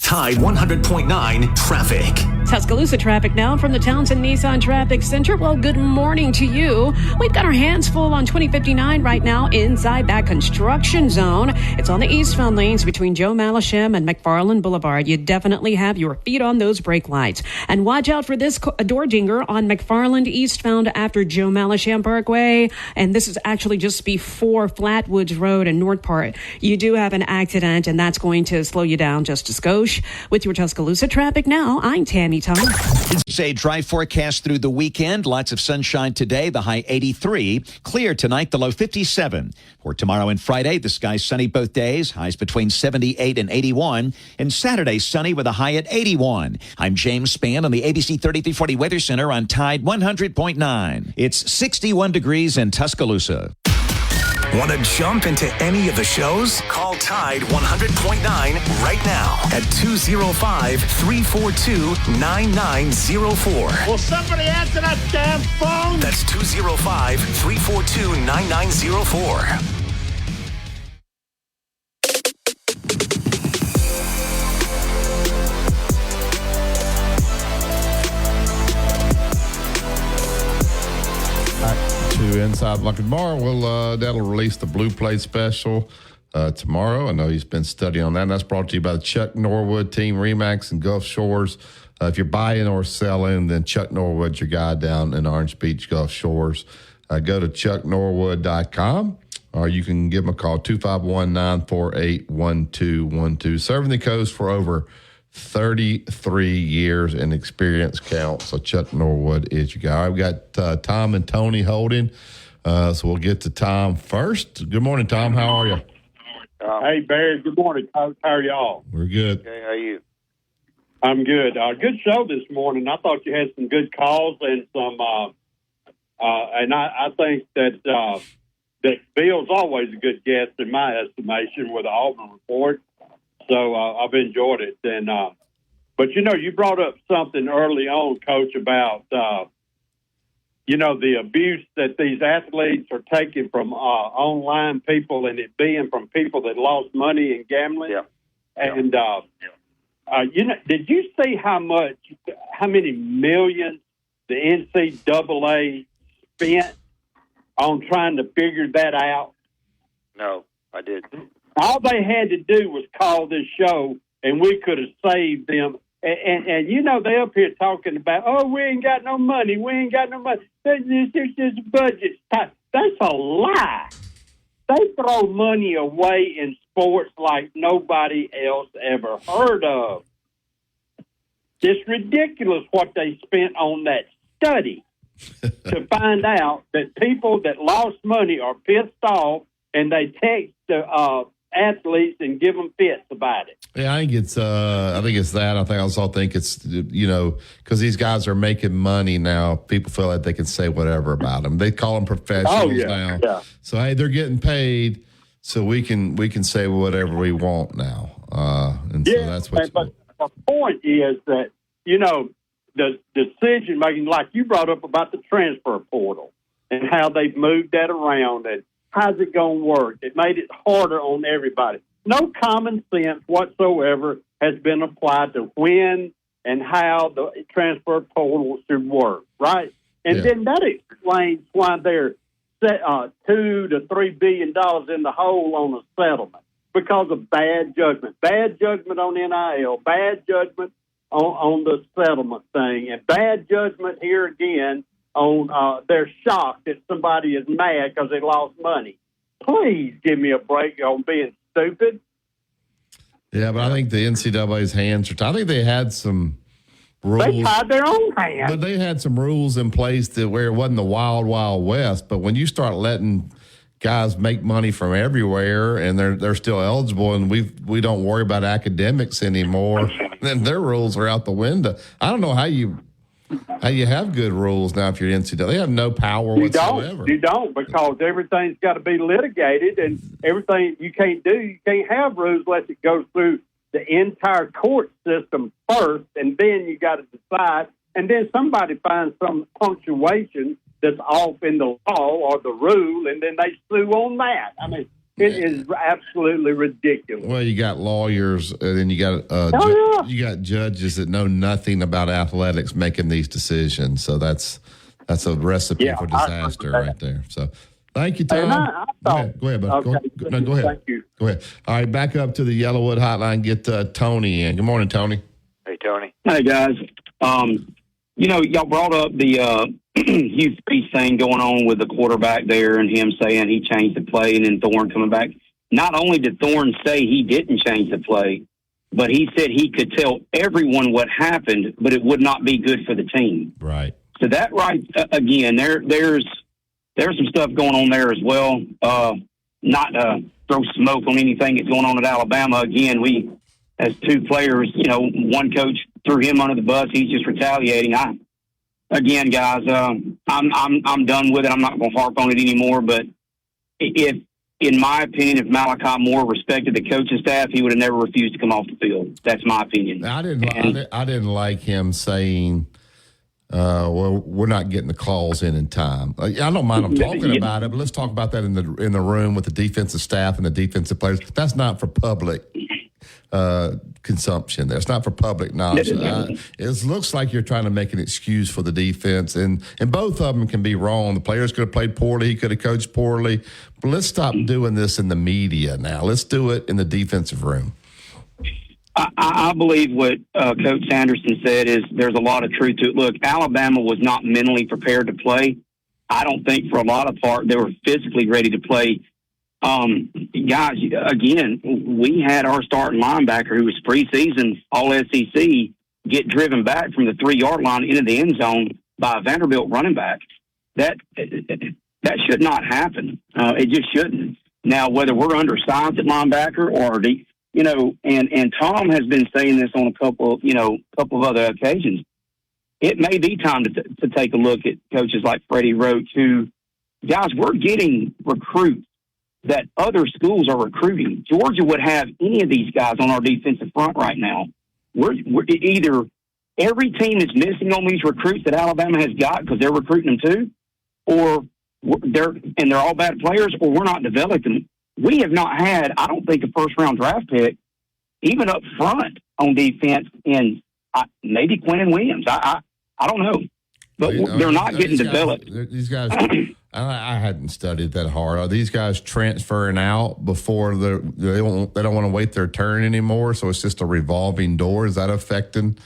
Tide 100.9 traffic. Tuscaloosa traffic now from the Townsend Nissan Traffic Center. Well, good morning to you. We've got our hands full on 2059 right now inside that construction zone. It's on the eastbound lanes between Joe Malisham and McFarland Boulevard. You definitely have your feet on those brake lights. And watch out for this door dinger on McFarland eastbound after Joe Malisham Parkway. And this is actually just before Flatwoods Road and North Part. You do have an accident, and that's going to slow you down just a skosh. With your Tuscaloosa traffic now, I'm Tammy Tom. It's a dry forecast through the weekend. Lots of sunshine today, the high 83. Clear tonight, the low 57. For tomorrow and Friday, the sky's sunny both days, highs between 78 and 81. And Saturday, sunny with a high at 81. I'm James Spann on the ABC 3340 Weather Center on Tide 100.9. It's 61 degrees in Tuscaloosa. Want to jump into any of the shows? Call Tide 100.9 right now at 205-342-9904. Will somebody answer that damn phone? That's 205-342-9904. To Inside Lucky tomorrow, that'll release the Blue Plate special tomorrow. I know he's been studying on that. And that's brought to you by the Chuck Norwood Team, Remax and Gulf Shores. If you're buying or selling, then Chuck Norwood's your guy down in Orange Beach, Gulf Shores. Go to chucknorwood.com, or you can give him a call, 251-948-1212. Serving the coast for over 33 years and experience count. So Chuck Norwood is your guy. I've got Tom and Tony holding. So we'll get to Tom first. Good morning, Tom. How are you? Hey, Barry. Good morning, Coach. How are y'all? We're good. Okay, how are you? I'm good. Good show this morning. I thought you had some good calls and some, and I think that Bill's always a good guest in my estimation with the Auburn Report. So I've enjoyed it. And but, you brought up something early on, Coach, about, the abuse that these athletes are taking from online people, and it being from people that lost money in gambling. Yeah. And, did you see how many millions the NCAA spent on trying to figure that out? No, I didn't. All they had to do was call this show, and we could have saved them. And they up here talking about, we ain't got no money. We ain't got no money. There's budget. That's a lie. They throw money away in sports like nobody else ever heard of. It's ridiculous what they spent on that study to find out that people that lost money are pissed off, and they text the athletes and give them fits about it. Yeah, I think it's that. I also think it's, because these guys are making money now, people feel like they can say whatever about them. They call them professionals now. Yeah. So, hey, they're getting paid, so we can say whatever we want now. So that's what. But the point is that, the decision making, like you brought up about the transfer portal and how they've moved that around and how's it going to work? It made it harder on everybody. No common sense whatsoever has been applied to when and how the transfer portal should work, right? And then that explains why they're $2 to $3 billion in the hole on a settlement because of bad judgment. Bad judgment on NIL, bad judgment on the settlement thing, and bad judgment here again on they're shocked that somebody is mad because they lost money. Please give me a break on being stupid. Yeah, but I think the NCAA's hands are tied. I think they had some rules. They tied their own hands. But they had some rules in place where it wasn't the wild, wild west. But when you start letting guys make money from everywhere and they're still eligible and we don't worry about academics anymore, then their rules are out the window. I don't know how you have good rules now if you're NCAA. They have no power whatsoever. You don't, because everything's got to be litigated, and everything you can't have rules unless it goes through the entire court system first, and then you got to decide, and then somebody finds some punctuation that's off in the law or the rule, and then they sue on that. I mean, It is absolutely ridiculous. Well, you got lawyers, and then you got you got judges that know nothing about athletics making these decisions. So that's a recipe for disaster right there. So thank you, Tom. Go ahead, bud. Okay. Go ahead. Thank you. Go ahead. All right, back up to the Yellowwood hotline. Get Tony in. Good morning, Tony. Hey, Tony. Hey, guys. Y'all brought up the Hugh Freeze thing going on with the quarterback there and him saying he changed the play and then Thorne coming back. Not only did Thorne say he didn't change the play, but he said he could tell everyone what happened, but it would not be good for the team. Right. So that again, there's some stuff going on there as well. Not to throw smoke on anything that's going on at Alabama. Again, we, as two players, one coach threw him under the bus. He's just retaliating. Again, guys, I'm done with it. I'm not going to harp on it anymore. But if, in my opinion, if Malachi Moore respected the coaching staff, he would have never refused to come off the field. That's my opinion. I didn't like him saying, well, we're not getting the calls in time. I don't mind them talking about it, but let's talk about that in the room with the defensive staff and the defensive players. That's not for public consumption. That's not for public knowledge. It looks like you're trying to make an excuse for the defense, and both of them can be wrong. The players could have played poorly. He could have coached poorly. But let's stop doing this in the media now. Let's do it in the defensive room. I believe what Coach Sanderson said is there's a lot of truth to it. Look, Alabama was not mentally prepared to play. I don't think for a lot of part they were physically ready to play. Guys, again, we had our starting linebacker who was preseason All-SEC get driven back from the 3-yard line into the end zone by a Vanderbilt running back. That should not happen. It just shouldn't. Now, whether we're undersized at linebacker or and Tom has been saying this on a couple of other occasions. It may be time to take a look at coaches like Freddie Roach, who, guys, we're getting recruits that other schools are recruiting. Georgia would have any of these guys on our defensive front right now. We're either every team is missing on these recruits that Alabama has got because they're recruiting them too, or they're all bad players, or we're not developing them. We have not had, I don't think, a first-round draft pick, even up front on defense, in maybe Quentin Williams. I don't know. But they're not getting developed. These guys, I hadn't studied that hard. Are these guys transferring out before they don't want to wait their turn anymore? So it's just a revolving door. Is that affecting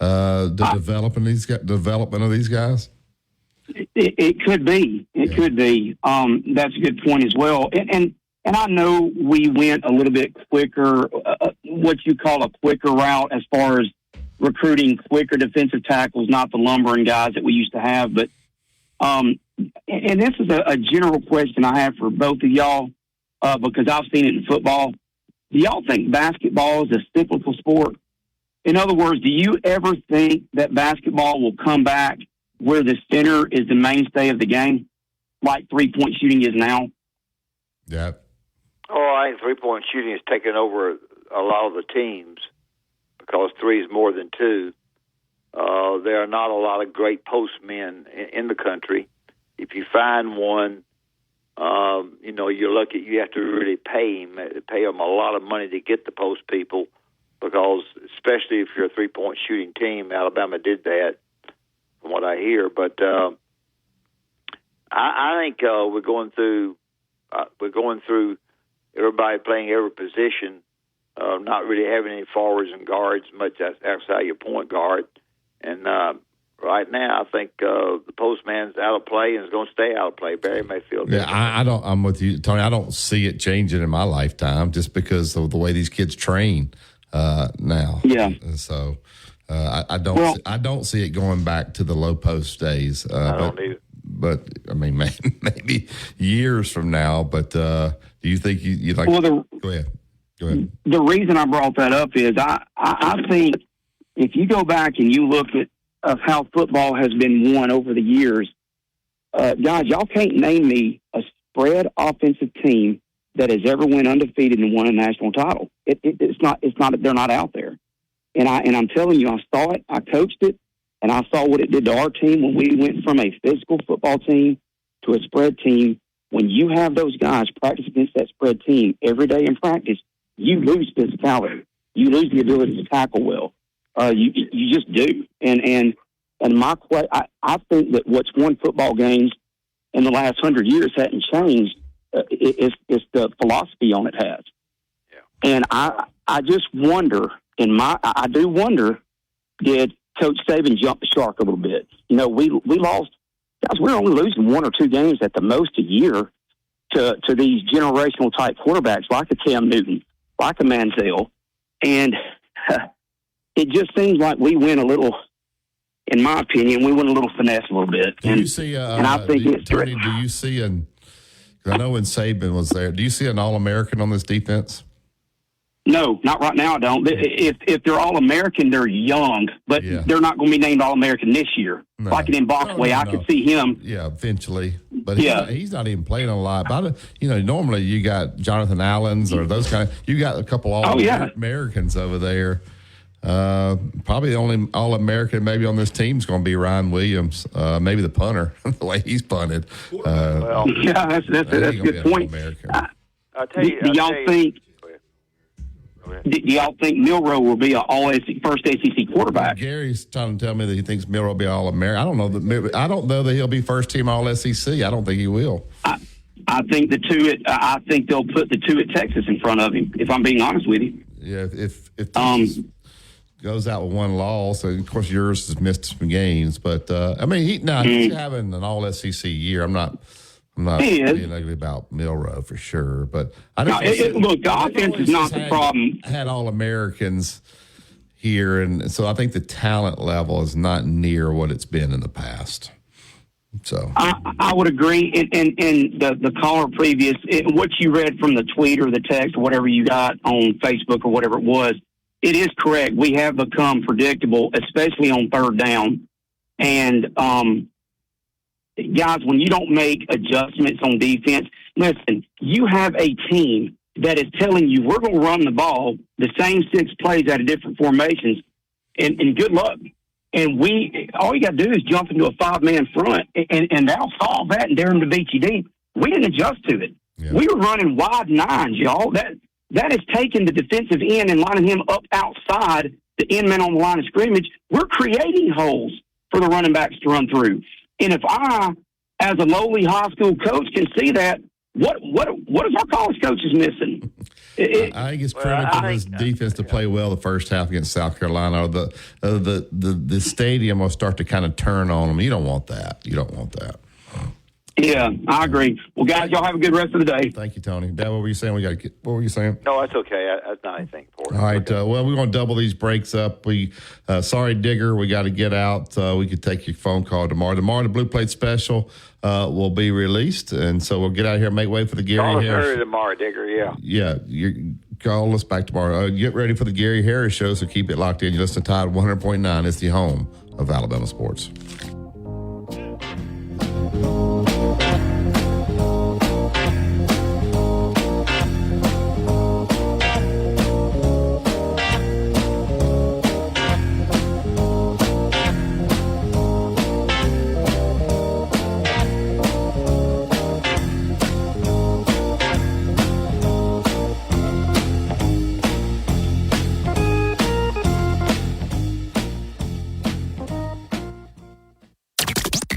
the development of these guys? It could be. It could be. That's a good point as well. And I know we went a little bit quicker, what you call a quicker route as far as recruiting quicker defensive tackles, not the lumbering guys that we used to have. But and this is a general question I have for both of y'all because I've seen it in football. Do y'all think basketball is a cyclical sport? In other words, do you ever think that basketball will come back where the center is the mainstay of the game, like three-point shooting is now? Yeah. Oh, I think three-point shooting has taken over a lot of the teams because three is more than two. There are not a lot of great post men in the country. If you find one, you're lucky. You have to really pay them a lot of money to get the post people because, especially if you're a three-point shooting team, Alabama did that, from what I hear. But I think we're going through everybody playing every position, not really having any forwards and guards, much outside your point guard. And right now, I think the postman's out of play and is going to stay out of play. Barry Mayfield. Yeah, I'm with you, Tony. I don't see it changing in my lifetime just because of the way these kids train now. Yeah. So I don't see it going back to the low post days. I don't either. But I mean, maybe years from now. But do you think you'd like? Well, go ahead. The reason I brought that up is I think if you go back and you look at how football has been won over the years, guys, y'all can't name me a spread offensive team that has ever went undefeated and won a national title. It's not. They're not out there. And I'm telling you, I saw it. I coached it. And I saw what it did to our team when we went from a physical football team to a spread team when you have those guys practice against that spread team every day in practice, you lose physicality. You lose the ability to tackle well. You just do. And I think that what's won football games in the last 100 years hadn't changed. It's the philosophy on it has. Yeah. And I just wonder, I do wonder, did Coach Saban jump the shark a little bit? You know, we lost, guys, we're only losing 1 or 2 games at the most a year to these generational type quarterbacks like a Cam Newton, like a Manziel. And it just seems like we win a little, in my opinion, we win a little finesse a little bit. Do you see, and I think Tony, do you see I know when Saban was there, do you see an All-American on this defense? No, not right now, I don't. If they're All-American, they're young, but they're not going to be named All-American this year. No. Like in Boxway, I could see him. Yeah, eventually. But he's not even playing a lot. But, normally you got Jonathan Allens or those kind of – you got a couple All-Americans over there. Probably the only All-American maybe on this team is going to be Ryan Williams, maybe the punter, the way he's punted. That's a good point. Do y'all think – do y'all think Milroe will be an first SEC quarterback? Gary's trying to tell me that he thinks Milroe will be All-American. I don't know that he'll be first team All-SEC. I don't think he will. I think I think they'll put the 2 at Texas in front of him, if I'm being honest with you. Yeah, if Texas goes out with 1 loss, and of course yours has missed some games, but he's having an All-SEC year. I'm not being ugly about Milroe for sure, but I think look, the offense is not the problem. Had All-Americans here, and so I think the talent level is not near what it's been in the past. So I would agree. And the caller previous, what you read from the tweet or the text or whatever you got on Facebook or whatever it was, it is correct. We have become predictable, especially on 3rd down, and guys, when you don't make adjustments on defense, listen, you have a team that is telling you we're going to run the ball the same 6 plays out of different formations, and good luck. And all you got to do is jump into a 5-man front, and that'll solve that and dare them to beat you deep. We didn't adjust to it. Yeah. We were running wide 9s, y'all. That is taking the defensive end and lining him up outside the end man on the line of scrimmage. We're creating holes for the running backs to run through. And if I, as a lowly high school coach, can see that, what is our college coaches missing? I think it's critical for this defense to play well the first half against South Carolina. Or the stadium will start to kind of turn on them. You don't want that. Yeah, I agree. Well, guys, y'all have a good rest of the day. Thank you, Tony. Dad, what were you saying? What were you saying? No, that's okay. That's not anything important. All right. Well, we're going to double these breaks up. Sorry, Digger, we got to get out. We could take your phone call tomorrow. Tomorrow, the Blue Plate Special will be released, and so we'll get out here and make way for the Gary Harris. Call us tomorrow, Digger. Yeah. Yeah, you call us back tomorrow. Get ready for the Gary Harris Show, so keep it locked in. You listen to Tide 100.9. It's the home of Alabama sports.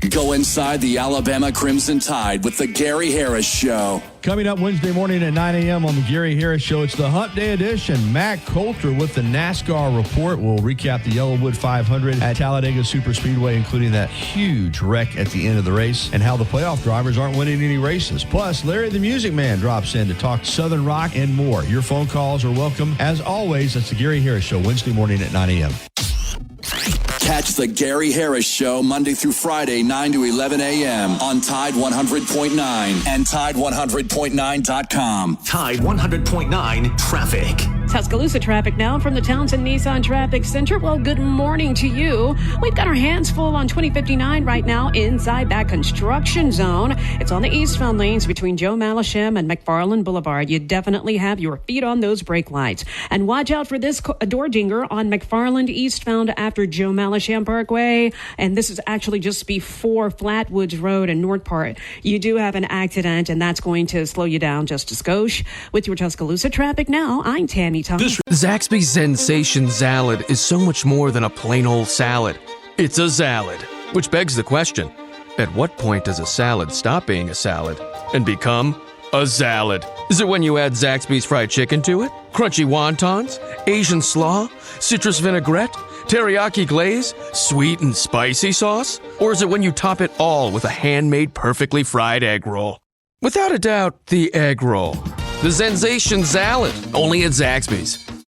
Go inside the Alabama Crimson Tide with the Gary Harris Show. Coming up Wednesday morning at 9 a.m. on the Gary Harris Show, it's the Hump Day edition. Matt Coulter with the NASCAR report. We'll recap the Yellowwood 500 at Talladega Superspeedway, including that huge wreck at the end of the race and how the playoff drivers aren't winning any races. Plus, Larry the Music Man drops in to talk Southern rock and more. Your phone calls are welcome. As always, that's the Gary Harris Show, Wednesday morning at 9 a.m. Catch the Gary Harris Show Monday through Friday, 9 to 11 a.m. on Tide 100.9 and Tide100.9.com. Tide 100.9 traffic. Tuscaloosa traffic now from the Townsend Nissan Traffic Center. Well, good morning to you. We've got our hands full on 2059 right now inside that construction zone. It's on the eastbound lanes between Joe Malisham and McFarland Boulevard. You definitely have your feet on those brake lights. And watch out for this door dinger on McFarland eastbound after Joe Malisham Parkway. And this is actually just before Flatwoods Road and North Part. You do have an accident, and that's going to slow you down just a skosh. With your Tuscaloosa traffic now, I'm Tammy Thomas. Zaxby's Sensation Salad is so much more than a plain old salad. It's a salad, which begs the question, at what point does a salad stop being a salad and become a salad? Is it when you add Zaxby's fried chicken to it? Crunchy wontons? Asian slaw? Citrus vinaigrette? Teriyaki glaze? Sweet and spicy sauce? Or is it when you top it all with a handmade perfectly fried egg roll? Without a doubt, the egg roll. The Sensation Salad, only at Zaxby's.